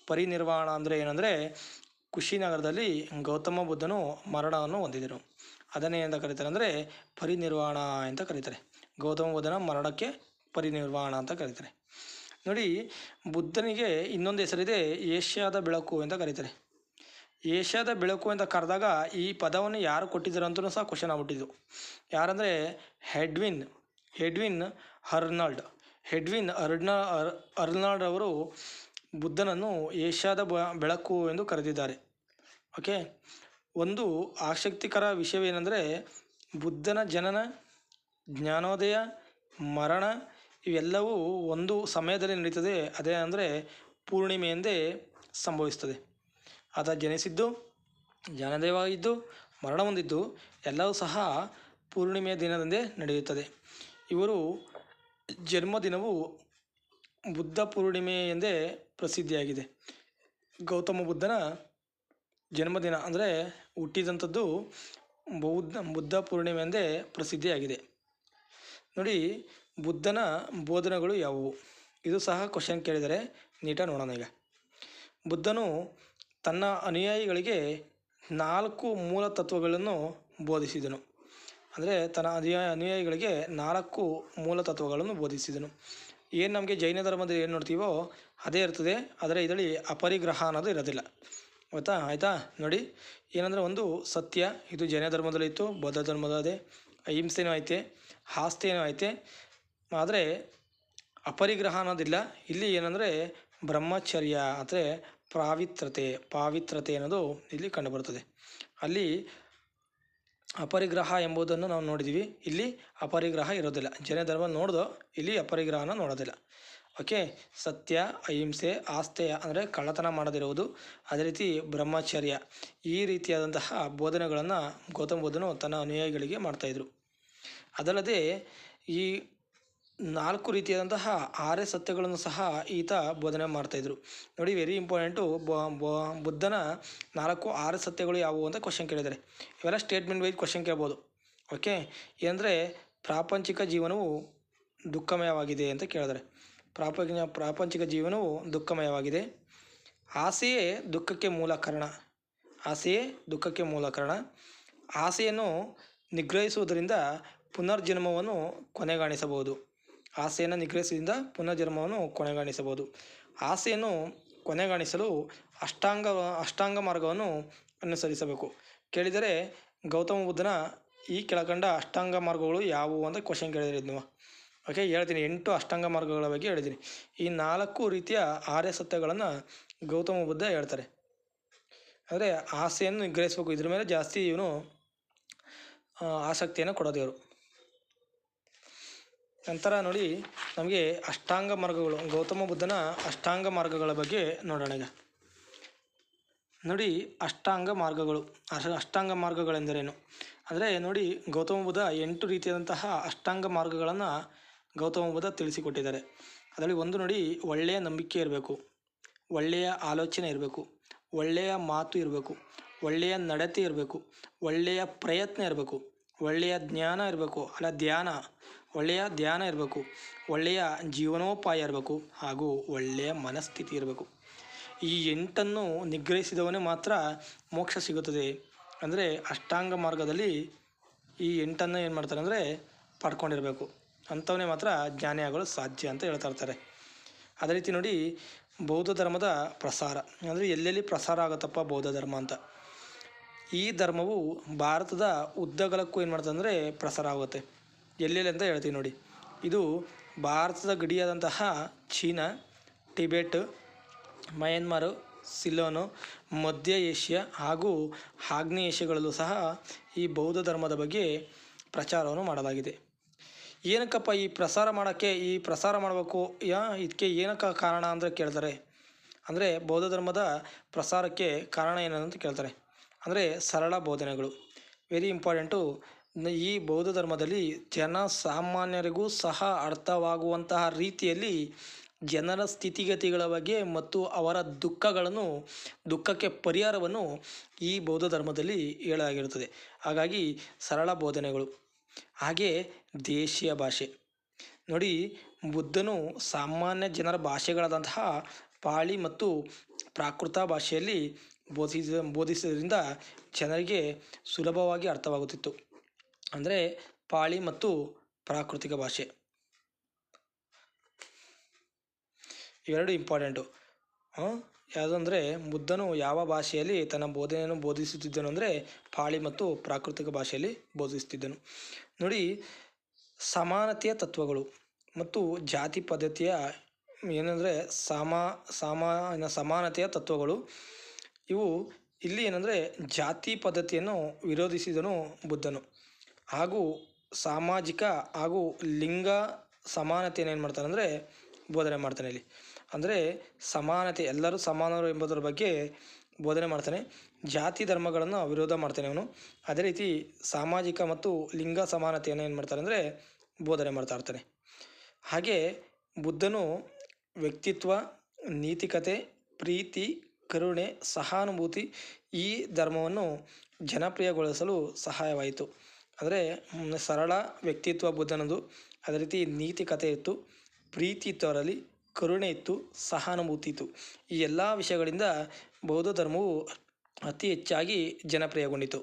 ಪರಿನಿರ್ವಾಣ ಅಂದರೆ ಏನಂದರೆ ಕುಶಿನಗರದಲ್ಲಿ ಗೌತಮ ಬುದ್ಧನು ಮರಣವನ್ನು ಹೊಂದಿದನು. ಅದನ್ನೇನಂತ ಕರೀತಾರೆ ಅಂದರೆ ಪರಿನಿರ್ವಾಣ ಅಂತ ಕರೀತಾರೆ. ಗೌತಮ ಬುದ್ಧನ ಮರಣಕ್ಕೆ ಪರಿನಿರ್ವಾಣ ಅಂತ ಕರೀತಾರೆ. ನೋಡಿ, ಬುದ್ಧನಿಗೆ ಇನ್ನೊಂದು ಹೆಸರಿದೆ, ಏಷ್ಯಾದ ಬೆಳಕು ಅಂತ ಕರೀತಾರೆ. ಏಷ್ಯಾದ ಬೆಳಕು ಅಂತ ಕರೆದಾಗ ಈ ಪದವನ್ನು ಯಾರು ಕೊಟ್ಟಿದ್ದಾರೆ ಅಂತಲೂ ಸಹ ಕ್ವಶನ್ ಆಗ್ಬಿಟ್ಟಿದ್ದು. ಯಾರಂದರೆ ಎಡ್ವಿನ್ ಅರ್ನಾಲ್ಡ್ ಅವರು ಬುದ್ಧನನ್ನು ಏಷ್ಯಾದ ಬೆಳಕು ಎಂದು ಕರೆದಿದ್ದಾರೆ. ಓಕೆ, ಒಂದು ಆಸಕ್ತಿಕರ ವಿಷಯವೇನೆಂದರೆ ಬುದ್ಧನ ಜನನ, ಜ್ಞಾನೋದಯ, ಮರಣ ಇವೆಲ್ಲವೂ ಒಂದು ಸಮಯದಲ್ಲಿ ನಡೀತದೆ. ಅದೇ ಅಂದರೆ ಪೂರ್ಣಿಮೆಯಂದೇ ಸಂಭವಿಸ್ತದೆ. ಆತ ಜನಿಸಿದ್ದು, ಜ್ಞಾನೋದಯವಾಗಿದ್ದು, ಮರಣ ಹೊಂದಿದ್ದು ಎಲ್ಲವೂ ಸಹ ಪೂರ್ಣಿಮೆಯ ದಿನದಂದೇ ನಡೆಯುತ್ತದೆ. ಇವರು ಜನ್ಮದಿನವು ಬುದ್ಧ ಪೂರ್ಣಿಮೆ ಎಂದೇ ಪ್ರಸಿದ್ಧಿಯಾಗಿದೆ. ಗೌತಮ ಬುದ್ಧನ ಜನ್ಮದಿನ ಅಂದರೆ ಹುಟ್ಟಿದಂಥದ್ದು ಬುದ್ಧ ಪೂರ್ಣಿಮೆ ಎಂದೇ ಪ್ರಸಿದ್ಧಿಯಾಗಿದೆ. ನೋಡಿ, ಬುದ್ಧನ ಬೋಧನೆಗಳು ಯಾವುವು? ಇದು ಸಹ ಕ್ವಶನ್ ಕೇಳಿದರೆ ನೀಟಾಗಿ ನೋಡೋಣ. ಈಗ ಬುದ್ಧನು ತನ್ನ ಅನುಯಾಯಿಗಳಿಗೆ 4 ಮೂಲ ತತ್ವಗಳನ್ನು ಬೋಧಿಸಿದನು. ಅಂದರೆ ತನ್ನ ಅನುಯಾಯಿಗಳಿಗೆ 4 ಮೂಲ ತತ್ವಗಳನ್ನು ಬೋಧಿಸಿದನು. ಏನು ನಮಗೆ ಜೈನ ಧರ್ಮದಲ್ಲಿ ಏನು ನೋಡ್ತೀವೋ ಅದೇ ಇರ್ತದೆ. ಆದರೆ ಇದರಲ್ಲಿ ಅಪರಿಗ್ರಹ ಅನ್ನೋದು ಇರೋದಿಲ್ಲ. ಆಯಿತಾ? ನೋಡಿ, ಏನಂದರೆ ಒಂದು ಸತ್ಯ, ಇದು ಜೈನ ಧರ್ಮದಲ್ಲಿ ಇತ್ತು, ಬೌದ್ಧ ಧರ್ಮದ ಅದೇ. ಅಹಿಂಸೆನೂ ಐತೆ, ಆಸ್ತಿನೂ ಐತೆ. ಆದರೆ ಅಪರಿಗ್ರಹ ಅನ್ನೋದಿಲ್ಲ. ಇಲ್ಲಿ ಏನಂದರೆ ಬ್ರಹ್ಮಚರ್ಯ ಅಂದರೆ ಪಾವಿತ್ರತೆ ಅನ್ನೋದು ಇಲ್ಲಿ ಕಂಡುಬರುತ್ತದೆ. ಅಲ್ಲಿ ಅಪರಿಗ್ರಹ ಎಂಬುದನ್ನು ನಾವು ನೋಡಿದ್ದೀವಿ. ಇಲ್ಲಿ ಅಪರಿಗ್ರಹ ಇರೋದಿಲ್ಲ. ಜೈನ ಧರ್ಮ ನೋಡ್ದೋ ಇಲ್ಲಿ ಅಪರಿಗ್ರಹನ ನೋಡೋದಿಲ್ಲ. ಓಕೆ, ಸತ್ಯ, ಅಹಿಂಸೆ, ಆಸ್ತೆಯ ಅಂದರೆ ಕಳ್ಳತನ ಮಾಡದಿರುವುದು, ಅದೇ ರೀತಿ ಬ್ರಹ್ಮಚರ್ಯ, ಈ ರೀತಿಯಾದಂತಹ ಬೋಧನೆಗಳನ್ನು ಗೌತಮ ಬುದ್ಧನು ತನ್ನ ಅನುಯಾಯಿಗಳಿಗೆ ಮಾಡ್ತಾಯಿದ್ರು. ಅದಲ್ಲದೆ ಈ 4 ರೀತಿಯಾದಂತಹ ಆರ್ಯ ಸತ್ಯಗಳನ್ನು ಸಹ ಈತ ಬೋಧನೆ ಮಾಡ್ತಾಯಿದ್ರು. ನೋಡಿ, ವೆರಿ ಇಂಪಾರ್ಟೆಂಟು. ಬುದ್ಧನ 4 ಆರ್ಯ ಸತ್ಯಗಳು ಯಾವುವು ಅಂತ ಕ್ವಶನ್ ಕೇಳಿದ್ದಾರೆ. ಇವೆಲ್ಲ ಸ್ಟೇಟ್ಮೆಂಟ್ ವೈಸ್ ಕ್ವಶನ್ ಕೇಳ್ಬೋದು. ಓಕೆ, ಏನಂದರೆ ಪ್ರಾಪಂಚಿಕ ಜೀವನವು ದುಃಖಮಯವಾಗಿದೆ ಅಂತ ಕೇಳಿದರೆ, ಪ್ರಾಪಂಚಿಕ ಜೀವನವು ದುಃಖಮಯವಾಗಿದೆ. ಆಸೆಯೇ ದುಃಖಕ್ಕೆ ಮೂಲ ಕಾರಣ. ಆಸೆಯೇ ದುಃಖಕ್ಕೆ ಮೂಲ ಕಾರಣ. ಆಸೆಯನ್ನು ನಿಗ್ರಹಿಸುವುದರಿಂದ ಪುನರ್ಜನ್ಮವನ್ನು ಕೊನೆಗಾಣಿಸಬಹುದು. ಆಸೆಯನ್ನು ನಿಗ್ರಹಿಸುವುದರಿಂದ ಪುನರ್ಜನ್ಮವನ್ನು ಕೊನೆಗಾಣಿಸಬಹುದು. ಆಸೆಯನ್ನು ಕೊನೆಗಾಣಿಸಲು ಅಷ್ಟಾಂಗ ಮಾರ್ಗವನ್ನು ಅನುಸರಿಸಬೇಕು. ಕೇಳಿದರೆ ಗೌತಮ ಬುದ್ಧನ ಈ ಕೆಳಕಂಡ ಅಷ್ಟಾಂಗ ಮಾರ್ಗಗಳು ಯಾವುವು ಅಂತ ಕ್ವಶನ್ ಕೇಳಿದರೆ ನೀವು. ಓಕೆ, ಹೇಳ್ತೀನಿ. 8 ಅಷ್ಟಾಂಗ ಮಾರ್ಗಗಳ ಬಗ್ಗೆ ಹೇಳಿದ್ದೀನಿ. ಈ 4 ರೀತಿಯ ಆರ್ಯ ಸತ್ಯಗಳನ್ನು ಗೌತಮ ಬುದ್ಧ ಹೇಳ್ತಾರೆ. ಅಂದರೆ ಆಸೆಯನ್ನು ನಿಗ್ರಹಿಸಬೇಕು, ಇದ್ರ ಮೇಲೆ ಜಾಸ್ತಿ ಇವನು ಆಸಕ್ತಿಯನ್ನು ಕೊಡೋದು ಇವರು. ನಂತರ ನೋಡಿ, ನಮಗೆ ಅಷ್ಟಾಂಗ ಮಾರ್ಗಗಳು, ಗೌತಮ ಬುದ್ಧನ ಅಷ್ಟಾಂಗ ಮಾರ್ಗಗಳ ಬಗ್ಗೆ ನೋಡೋಣ ಈಗ. ನೋಡಿ, ಅಷ್ಟಾಂಗ ಮಾರ್ಗಗಳೆಂದರೇನು ಅಂದರೆ ನೋಡಿ, ಗೌತಮ ಬುದ್ಧ 8 ರೀತಿಯಾದಂತಹ ಅಷ್ಟಾಂಗ ಮಾರ್ಗಗಳನ್ನು ಗೌತಮ ಬುದ್ಧ ತಿಳಿಸಿಕೊಟ್ಟಿದ್ದಾರೆ. ಅದರಲ್ಲಿ ಒಂದು ನೋಡಿ, ಒಳ್ಳೆಯ ನಂಬಿಕೆ ಇರಬೇಕು, ಒಳ್ಳೆಯ ಆಲೋಚನೆ ಇರಬೇಕು, ಒಳ್ಳೆಯ ಮಾತು ಇರಬೇಕು, ಒಳ್ಳೆಯ ನಡತೆ ಇರಬೇಕು, ಒಳ್ಳೆಯ ಪ್ರಯತ್ನ ಇರಬೇಕು, ಒಳ್ಳೆಯ ಒಳ್ಳೆಯ ಧ್ಯಾನ ಇರಬೇಕು, ಒಳ್ಳೆಯ ಜೀವನೋಪಾಯ ಇರಬೇಕು, ಹಾಗೂ ಒಳ್ಳೆಯ ಮನಸ್ಥಿತಿ ಇರಬೇಕು. ಈ 8ನ್ನು ನಿಗ್ರಹಿಸಿದವನೇ ಮಾತ್ರ ಮೋಕ್ಷ ಸಿಗುತ್ತದೆ. ಅಂದರೆ ಅಷ್ಟಾಂಗ ಮಾರ್ಗದಲ್ಲಿ ಈ 8ನ್ನು ಏನು ಮಾಡ್ತಾರೆ ಅಂದರೆ ಪಡ್ಕೊಂಡಿರಬೇಕು. ಅಂಥವನೇ ಮಾತ್ರ ಜ್ಞಾನಿಯಾಗಲು ಸಾಧ್ಯ ಅಂತ ಹೇಳ್ತಾ ಇರ್ತಾರೆ. ಅದೇ ರೀತಿ ನೋಡಿ, ಬೌದ್ಧ ಧರ್ಮದ ಪ್ರಸಾರ ಅಂದರೆ ಎಲ್ಲೆಲ್ಲಿ ಪ್ರಸಾರ ಆಗುತ್ತಪ್ಪ ಬೌದ್ಧ ಧರ್ಮ ಅಂತ. ಈ ಧರ್ಮವು ಭಾರತದ ಉದ್ದಗಲಕ್ಕೂ ಏನು ಮಾಡ್ತದೆ ಅಂದರೆ ಪ್ರಸಾರ ಆಗುತ್ತೆ. ಎಲ್ಲೆಲ್ಲಿ ಅಂತ ಹೇಳ್ತೀವಿ ನೋಡಿ. ಇದು ಭಾರತದ ಗಡಿಯಾದಂತಹ ಚೀನಾ, ಟಿಬೆಟ್, ಮಯನ್ಮಾರು, ಸಿಲೋನು, ಮಧ್ಯ ಏಷ್ಯಾ ಹಾಗೂ ಆಗ್ನೇಯ ಏಷ್ಯಾಗಳಲ್ಲೂ ಸಹ ಈ ಬೌದ್ಧ ಧರ್ಮದ ಬಗ್ಗೆ ಪ್ರಚಾರವನ್ನು ಮಾಡಲಾಗಿದೆ. ಏನಕ್ಕಪ್ಪ ಈ ಪ್ರಸಾರ ಮಾಡಬೇಕು, ಇದಕ್ಕೆ ಏನಕ್ಕೆ ಕಾರಣ ಅಂದರೆ ಕೇಳ್ತಾರೆ. ಅಂದರೆ ಬೌದ್ಧ ಧರ್ಮದ ಪ್ರಸಾರಕ್ಕೆ ಕಾರಣ ಏನಂತ ಕೇಳ್ತಾರೆ. ಅಂದರೆ ಸರಳ ಬೋಧನೆಗಳು, ವೆರಿ ಇಂಪಾರ್ಟೆಂಟು. ಈ ಬೌದ್ಧ ಧರ್ಮದಲ್ಲಿ ಜನಸಾಮಾನ್ಯರಿಗೂ ಸಹ ಅರ್ಥವಾಗುವಂತಹ ರೀತಿಯಲ್ಲಿ ಜನರ ಸ್ಥಿತಿಗತಿಗಳ ಬಗ್ಗೆ ಮತ್ತು ಅವರ ದುಃಖಕ್ಕೆ ಪರಿಹಾರವನ್ನು ಈ ಬೌದ್ಧ ಧರ್ಮದಲ್ಲಿ ಹೇಳಲಾಗಿರುತ್ತದೆ. ಹಾಗಾಗಿ ಸರಳ ಬೋಧನೆಗಳು. ಹಾಗೆ ದೇಶೀಯ ಭಾಷೆ ನೋಡಿ, ಬುದ್ಧನು ಸಾಮಾನ್ಯ ಜನರ ಭಾಷೆಗಳಾದಂತಹ ಪಾಳಿ ಮತ್ತು ಪ್ರಾಕೃತ ಭಾಷೆಯಲ್ಲಿ ಬೋಧಿಸಿದ್ರಿಂದ ಜನರಿಗೆ ಸುಲಭವಾಗಿ ಅರ್ಥವಾಗುತ್ತಿತ್ತು. ಅಂದರೆ ಪಾಳಿ ಮತ್ತು ಪ್ರಾಕೃತಿಕ ಭಾಷೆ ಇವೆರಡು ಇಂಪಾರ್ಟೆಂಟು. ಯಾವುದಂದರೆ ಬುದ್ಧನು ಯಾವ ಭಾಷೆಯಲ್ಲಿ ತನ್ನ ಬೋಧನೆಯನ್ನು ಬೋಧಿಸುತ್ತಿದ್ದನು ಅಂದರೆ ಪಾಳಿ ಮತ್ತು ಪ್ರಾಕೃತಿಕ ಭಾಷೆಯಲ್ಲಿ ಬೋಧಿಸುತ್ತಿದ್ದನು. ನೋಡಿ, ಸಮಾನತೆಯ ತತ್ವಗಳು ಮತ್ತು ಜಾತಿ ಪದ್ಧತಿಯ ಏನಂದರೆ ಸಮಾನತೆಯ ತತ್ವಗಳು ಇವು ಇಲ್ಲಿ ಏನಂದರೆ ಜಾತಿ ಪದ್ಧತಿಯನ್ನು ವಿರೋಧಿಸಿದನು ಬುದ್ಧನು. ಹಾಗೂ ಸಾಮಾಜಿಕ ಹಾಗೂ ಲಿಂಗ ಸಮಾನತೆಯನ್ನು ಏನು ಮಾಡ್ತಾನೆ ಅಂದರೆ ಬೋಧನೆ ಮಾಡ್ತಾನೆ. ಇಲ್ಲಿ ಅಂದರೆ ಸಮಾನತೆ, ಎಲ್ಲರೂ ಸಮಾನರು ಎಂಬುದರ ಬಗ್ಗೆ ಬೋಧನೆ ಮಾಡ್ತಾನೆ. ಜಾತಿ ಧರ್ಮಗಳನ್ನು ವಿರೋಧ ಮಾಡ್ತಾನೆ ಅವನು. ಅದೇ ರೀತಿ ಸಾಮಾಜಿಕ ಮತ್ತು ಲಿಂಗ ಸಮಾನತೆಯನ್ನು ಏನು ಮಾಡ್ತಾನೆ ಅಂದರೆ ಬೋಧನೆ ಮಾಡ್ತಾ ಇರ್ತಾನೆ. ಹಾಗೆ ಬುದ್ಧನು ವ್ಯಕ್ತಿತ್ವ, ನೀತಿಕತೆ, ಪ್ರೀತಿ, ಕರುಣೆ, ಸಹಾನುಭೂತಿ ಈ ಧರ್ಮವನ್ನು ಜನಪ್ರಿಯಗೊಳಿಸಲು ಸಹಾಯವಾಯಿತು. ಅಂದರೆ ಸರಳ ವ್ಯಕ್ತಿತ್ವ ಬುದ್ಧನದು, ಅದೇ ರೀತಿ ನೀತಿಕತೆ ಇತ್ತು, ಪ್ರೀತಿ ಇತ್ತು, ಅವರಲ್ಲಿ ಕರುಣೆ ಇತ್ತು, ಸಹಾನುಭೂತಿ ಇತ್ತು. ಈ ಎಲ್ಲ ವಿಷಯಗಳಿಂದ ಬೌದ್ಧ ಧರ್ಮವು ಅತಿ ಹೆಚ್ಚಾಗಿ ಜನಪ್ರಿಯಗೊಂಡಿತು.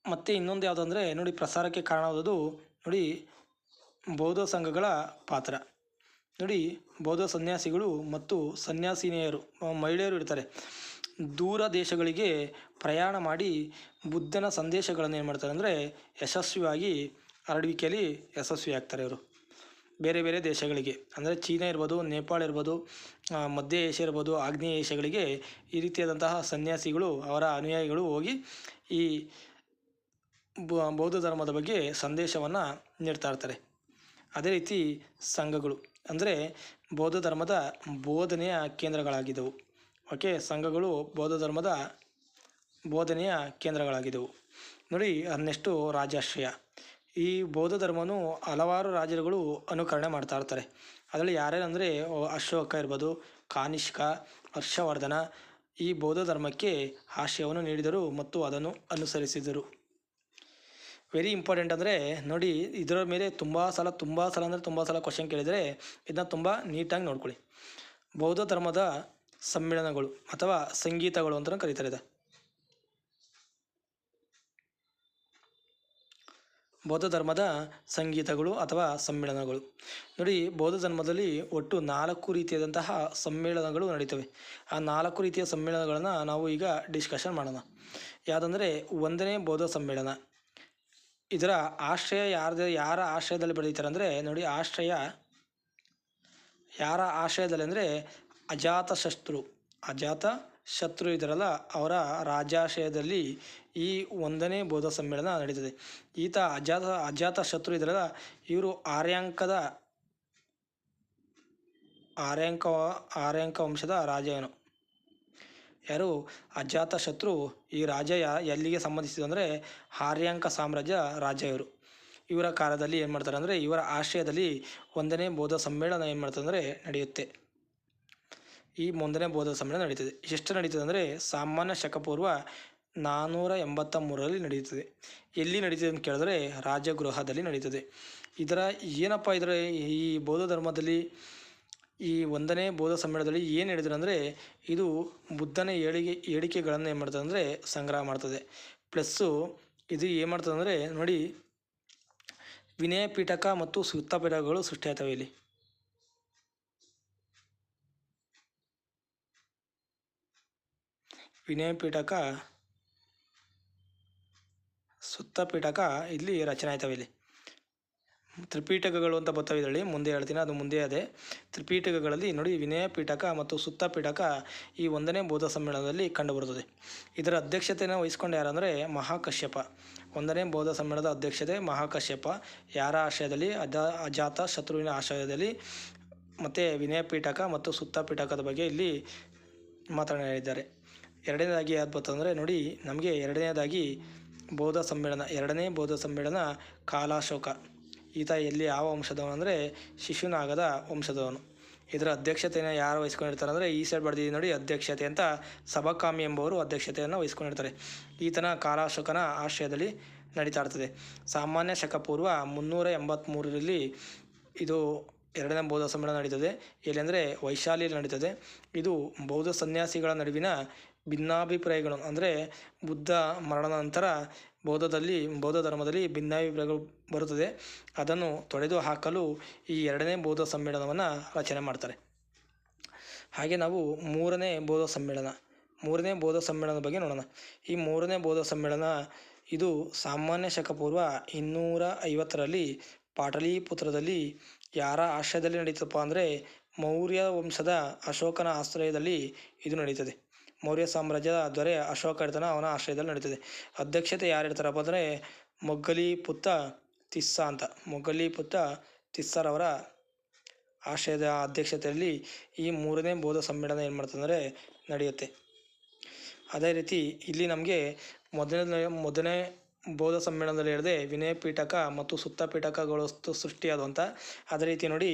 ಮತ್ತು ಇನ್ನೊಂದು ಯಾವುದಂದರೆ ನೋಡಿ, ಪ್ರಸಾರಕ್ಕೆ ಕಾರಣವಾದದ್ದು ನೋಡಿ ಬೌದ್ಧ ಸಂಘಗಳ ಪಾತ್ರ. ನೋಡಿ, ಬೌದ್ಧ ಸನ್ಯಾಸಿಗಳು ಮತ್ತು ಸನ್ಯಾಸಿನಿಯರು, ಮಹಿಳೆಯರು ಇರ್ತಾರೆ, ದೂರ ದೇಶಗಳಿಗೆ ಪ್ರಯಾಣ ಮಾಡಿ ಬುದ್ಧನ ಸಂದೇಶಗಳನ್ನು ಏನು ಮಾಡ್ತಾರೆ ಅಂದರೆ ಯಶಸ್ವಿಯಾಗಿ ಹರಡುವಿಕೆಯಲ್ಲಿ ಯಶಸ್ವಿ ಆಗ್ತಾರೆ. ಇವರು ಬೇರೆ ಬೇರೆ ದೇಶಗಳಿಗೆ ಅಂದರೆ ಚೀನಾ ಇರ್ಬೋದು, ನೇಪಾಳ ಇರ್ಬೋದು, ಮಧ್ಯ ಏಷ್ಯಾ ಇರ್ಬೋದು, ಆಗ್ನೇಯ ಏಷ್ಯಾಗಳಿಗೆ ಈ ರೀತಿಯಾದಂತಹ ಸನ್ಯಾಸಿಗಳು, ಅವರ ಅನುಯಾಯಿಗಳು ಹೋಗಿ ಈ ಬೌದ್ಧ ಧರ್ಮದ ಬಗ್ಗೆ ಸಂದೇಶವನ್ನು ನೀಡ್ತಾ ಇರ್ತಾರೆ. ಅದೇ ರೀತಿ ಸಂಘಗಳು ಅಂದರೆ ಬೌದ್ಧ ಧರ್ಮದ ಬೋಧನೆಯ ಕೇಂದ್ರಗಳಾಗಿದ್ದವು. ಓಕೆ, ಸಂಘಗಳು ಬೌದ್ಧ ಧರ್ಮದ ಬೋಧನೆಯ ಕೇಂದ್ರಗಳಾಗಿದ್ದವು. ನೋಡಿ ನೆಕ್ಸ್ಟು ರಾಜಾಶ್ರಯ. ಈ ಬೌದ್ಧ ಧರ್ಮವನ್ನು ಹಲವಾರು ರಾಜರುಗಳು ಅನುಕರಣೆ ಮಾಡ್ತಾ ಇರ್ತಾರೆ. ಅದರಲ್ಲಿ ಯಾರ್ಯಾರಂದರೆ ಅಶೋಕ ಇರ್ಬೋದು, ಕಾನಿಷ್ಕ, ಹರ್ಷವರ್ಧನ ಈ ಬೌದ್ಧ ಧರ್ಮಕ್ಕೆ ಆಶ್ರಯವನ್ನು ನೀಡಿದರು ಮತ್ತು ಅದನ್ನು ಅನುಸರಿಸಿದರು. ವೆರಿ ಇಂಪಾರ್ಟೆಂಟ್ ಅಂದರೆ ನೋಡಿ, ಇದರ ಮೇಲೆ ತುಂಬ ಸಲ ಕ್ವಶನ್ ಕೇಳಿದರೆ ಇದನ್ನ ತುಂಬ ನೀಟಾಗಿ ನೋಡ್ಕೊಳ್ಳಿ. ಬೌದ್ಧ ಧರ್ಮದ ಸಮ್ಮೇಳನಗಳು ಅಥವಾ ಸಂಗೀತಗಳು ಅಂತ ಕರೀತಾರೆ. ಇದು ಬೌದ್ಧ ಧರ್ಮದ ಸಂಗೀತಗಳು ಅಥವಾ ಸಮ್ಮೇಳನಗಳು. ನೋಡಿ, ಬೌದ್ಧ ಧರ್ಮದಲ್ಲಿ ಒಟ್ಟು 4 ರೀತಿಯಾದಂತಹ ಸಮ್ಮೇಳನಗಳು ನಡೀತವೆ. ಆ 4 ರೀತಿಯ ಸಮ್ಮೇಳನಗಳನ್ನು ನಾವು ಈಗ ಡಿಸ್ಕಷನ್ ಮಾಡೋಣ. ಯಾವುದಂದರೆ 1ನೇ ಬೌದ್ಧ ಸಮ್ಮೇಳನ. ಇದರ ಆಶ್ರಯ ಯಾರ ಆಶ್ರಯದಲ್ಲಿ ಬೆಳೀತಾರೆ ಅಂದರೆ ನೋಡಿ, ಯಾರ ಆಶ್ರಯದಲ್ಲಿ ಅಂದರೆ ಅಜಾತಶತ್ರು ಇದರಲ್ಲ, ಅವರ ರಾಜಾಶ್ರಯದಲ್ಲಿ ಈ 1ನೇ ಬೌದ್ಧ ಸಮ್ಮೇಳನ ನಡೀತದೆ. ಈತ ಅಜಾತಶತ್ರು ಇದರಲ್ಲ, ಇವರು ಆರ್ಯಾಂಕ ವಂಶದ ರಾಜ. ಯಾರು ಅಜಾತಶತ್ರು ಈ ರಾಜ ಎಲ್ಲಿಗೆ ಸಂಬಂಧಿಸಿದ ಅಂದರೆ ಆರ್ಯಾಂಕ ಸಾಮ್ರಾಜ್ಯ ರಾಜ ಇವರು. ಇವರ ಕಾಲದಲ್ಲಿ ಏನು ಮಾಡ್ತಾರೆ ಅಂದರೆ ಇವರ ಆಶ್ರಯದಲ್ಲಿ 1ನೇ ಬೌದ್ಧ ಸಮ್ಮೇಳನ ಏನು ಮಾಡ್ತಾರೆ ಅಂದರೆ ನಡೆಯುತ್ತೆ. ಈ 1ನೇ ಬೌದ್ಧ ಸಮ್ಮೇಳನ ನಡೀತದೆ. ಎಷ್ಟು ನಡೀತದೆ ಅಂದರೆ ಸಾಮಾನ್ಯ ಶಕಪೂರ್ವ 483ರಲ್ಲಿ ನಡೆಯುತ್ತದೆ. ಎಲ್ಲಿ ನಡೀತದೆ ಅಂತ ಕೇಳಿದ್ರೆ ರಾಜಗೃಹದಲ್ಲಿ ನಡೀತದೆ. ಇದರ ಈ ಬೌದ್ಧ ಧರ್ಮದಲ್ಲಿ ಈ 1ನೇ ಬೌದ್ಧ ಸಮ್ಮೇಳನದಲ್ಲಿ ಏನು ಹೇಳಿದ್ರು ಅಂದರೆ ಇದು ಬುದ್ಧನ ಹೇಳಿಕೆಗಳನ್ನು ಏನು ಮಾಡ್ತದೆ ಅಂದರೆ ಸಂಗ್ರಹ ಮಾಡ್ತದೆ. ಪ್ಲಸ್ಸು ಇದು ಏನು ಮಾಡ್ತದೆ ಅಂದರೆ ನೋಡಿ, ವಿನಯ ಪೀಠಕ ಮತ್ತು ಸುತ್ತ ಪೀಠಕಗಳು ಸೃಷ್ಟಿಯಾಗ್ತವೆ. ಇಲ್ಲಿ ವಿನಯ ಪೀಠಕ, ಸುತ್ತ ಪೀಠಕ ಇಲ್ಲಿ ರಚನೆ ಆಯ್ತವೆ. ಇಲ್ಲಿ ತ್ರಿಪೀಠಕಗಳು ಅಂತ ಬರ್ತವೆ. ಇದರಲ್ಲಿ ಮುಂದೆ ಹೇಳ್ತೀನಿ, ಅದು ಮುಂದೆ ಅದೇ. ತ್ರಿಪೀಠಕಗಳಲ್ಲಿ ನೋಡಿ, ವಿನಯ ಪೀಠಕ ಮತ್ತು ಸುತ್ತ ಪೀಠಕ ಈ 1ನೇ ಬೌದ್ಧ ಸಮ್ಮೇಳನದಲ್ಲಿ ಕಂಡುಬರುತ್ತದೆ. ಇದರ ಅಧ್ಯಕ್ಷತೆಯನ್ನು ವಹಿಸ್ಕೊಂಡು ಯಾರಂದರೆ ಮಹಾಕಶ್ಯಪ. 1ನೇ ಬೌದ್ಧ ಸಮ್ಮೇಳನದ ಅಧ್ಯಕ್ಷತೆ ಮಹಾಕಶ್ಯಪ. ಯಾರ ಆಶ್ರಯದಲ್ಲಿ? ಅಜಾತ ಶತ್ರುವಿನ ಆಶ್ರಯದಲ್ಲಿ. ಮತ್ತು ವಿನಯ ಪೀಠಕ ಮತ್ತು ಸುತ್ತ ಪೀಠಕದ ಬಗ್ಗೆ ಇಲ್ಲಿ ಮಾತನಾಡಿದ್ದಾರೆ. ಎರಡನೇದಾಗಿ ಯಾವ್ದು ಬರ್ತಂದರೆ ನೋಡಿ, ನಮಗೆ ಎರಡನೇದಾಗಿ ಬೌದ್ಧ ಸಮ್ಮೇಳನ, 2ನೇ ಬೌದ್ಧ ಸಮ್ಮೇಳನ ಕಾಲಾಶೋಕ. ಈತ ಯಾವ ವಂಶದವನು ಅಂದರೆ ಶಿಶುನಾಗದ ವಂಶದವನು. ಇದರ ಅಧ್ಯಕ್ಷತೆಯನ್ನು ಯಾರು ವಹಿಸ್ಕೊಂಡಿರ್ತಾರೆ ಅಂದರೆ ಈ ಸೈಡ್ ಬರ್ದಿದ್ದೀವಿ ನೋಡಿ, ಅಧ್ಯಕ್ಷತೆ ಅಂತ ಸಬಕಾಮಿ ಎಂಬುವರು ಅಧ್ಯಕ್ಷತೆಯನ್ನು ವಹಿಸ್ಕೊಂಡಿರ್ತಾರೆ. ಈತನ ಕಾಲಾಶೋಕನ ಆಶ್ರಯದಲ್ಲಿ ನಡೀತಾ ಇರ್ತದೆ. ಸಾಮಾನ್ಯ ಶಕಪೂರ್ವ 383ರಲ್ಲಿ ಇದು 2ನೇ ಬೌದ್ಧ ಸಮ್ಮೇಳನ ನಡೀತದೆ. ಎಲ್ಲಿ ವೈಶಾಲಿಯಲ್ಲಿ ನಡೀತದೆ. ಇದು ಬೌದ್ಧ ಸನ್ಯಾಸಿಗಳ ನಡುವಿನ ಭಿನ್ನಾಭಿಪ್ರಾಯಗಳು ಅಂದರೆ ಬುದ್ಧ ಮರಣದ ನಂತರ ಬೌದ್ಧ ಧರ್ಮದಲ್ಲಿ ಭಿನ್ನಾಭಿಪ್ರಾಯಗಳು ಬರುತ್ತದೆ. ಅದನ್ನು ತೊಡೆದು ಹಾಕಲು ಈ 2ನೇ ಬೌದ್ಧ ಸಮ್ಮೇಳನವನ್ನು ರಚನೆ ಮಾಡ್ತಾರೆ. ಹಾಗೆ ನಾವು 3ನೇ ಬೌದ್ಧ ಸಮ್ಮೇಳನದ ಬಗ್ಗೆ ನೋಡೋಣ. ಈ 3ನೇ ಬೌದ್ಧ ಸಮ್ಮೇಳನ ಇದು ಸಾಮಾನ್ಯ ಶಕಪೂರ್ವ 250ರಲ್ಲಿ ಪಾಟಲಿಪುತ್ರದಲ್ಲಿ ಯಾರ ಆಶ್ರಯದಲ್ಲಿ ನಡೀತಪ್ಪ ಅಂದರೆ ಮೌರ್ಯ ವಂಶದ ಅಶೋಕನ ಆಶ್ರಯದಲ್ಲಿ ಇದು ನಡೀತದೆ. ಮೌರ್ಯ ಸಾಮ್ರಾಜ್ಯದ ದೊರೆ ಅಶೋಕ ಇರ್ತಾನೆ, ಅವನ ಆಶ್ರಯದಲ್ಲಿ ನಡೀತದೆ. ಅಧ್ಯಕ್ಷತೆ ಯಾರು ಇರ್ತಾರಪ್ಪ ಅಂದರೆ ಮೊಘಲಿಪುತ್ರ ತಿಸ್ಸರವರ ಆಶ್ರಯದ ಅಧ್ಯಕ್ಷತೆಯಲ್ಲಿ ಈ 3ನೇ ಬೌದ್ಧ ಸಮ್ಮೇಳನ ಏನು ಮಾಡ್ತದೆ ಅಂದರೆ ನಡೆಯುತ್ತೆ. ಅದೇ ರೀತಿ ಇಲ್ಲಿ ನಮಗೆ ಮೊದಲನೇ ಬೌದ್ಧ ಸಮ್ಮೇಳನದಲ್ಲಿ ಹೇಳಿದೆ ವಿನಯ ಪೀಠಕ ಮತ್ತು ಸುತ್ತ ಪೀಠಕಗಳು ಸೃಷ್ಟಿಯಾದಂಥ. ಅದೇ ರೀತಿ ನೋಡಿ,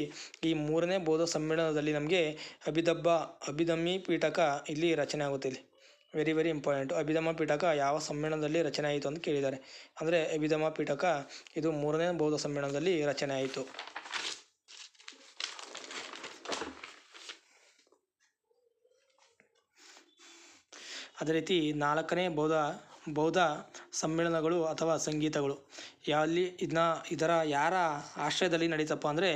ಈ 3ನೇ ಬೌದ್ಧ ಸಮ್ಮೇಳನದಲ್ಲಿ ನಮಗೆ ಅಭಿಧಮ್ಮಿ ಪೀಠಕ ಇಲ್ಲಿ ರಚನೆ ಆಗುತ್ತೆ. ಇಲ್ಲಿ very very important. Abhidhamma Pitaka ಯಾವ ಸಮ್ಮೇಳನದಲ್ಲಿ ರಚನೆ ಆಯಿತು ಅಂತ ಕೇಳಿದ್ದಾರೆ. ಅಂದರೆ ಅಭಿಧಮ್ಮ ಪೀಠಕ ಇದು 3ನೇ ಬೌದ್ಧ ಸಮ್ಮೇಳನದಲ್ಲಿ ರಚನೆ ಆಯಿತು. ಅದೇ ರೀತಿ 4ನೇ ಬೌದ್ಧ ಸಮ್ಮೇಳನಗಳು ಅಥವಾ ಸಂಗೀತಗಳು ಇದರ ಯಾರ ಆಶ್ರಯದಲ್ಲಿ ನಡೀತಪ್ಪ ಅಂದರೆ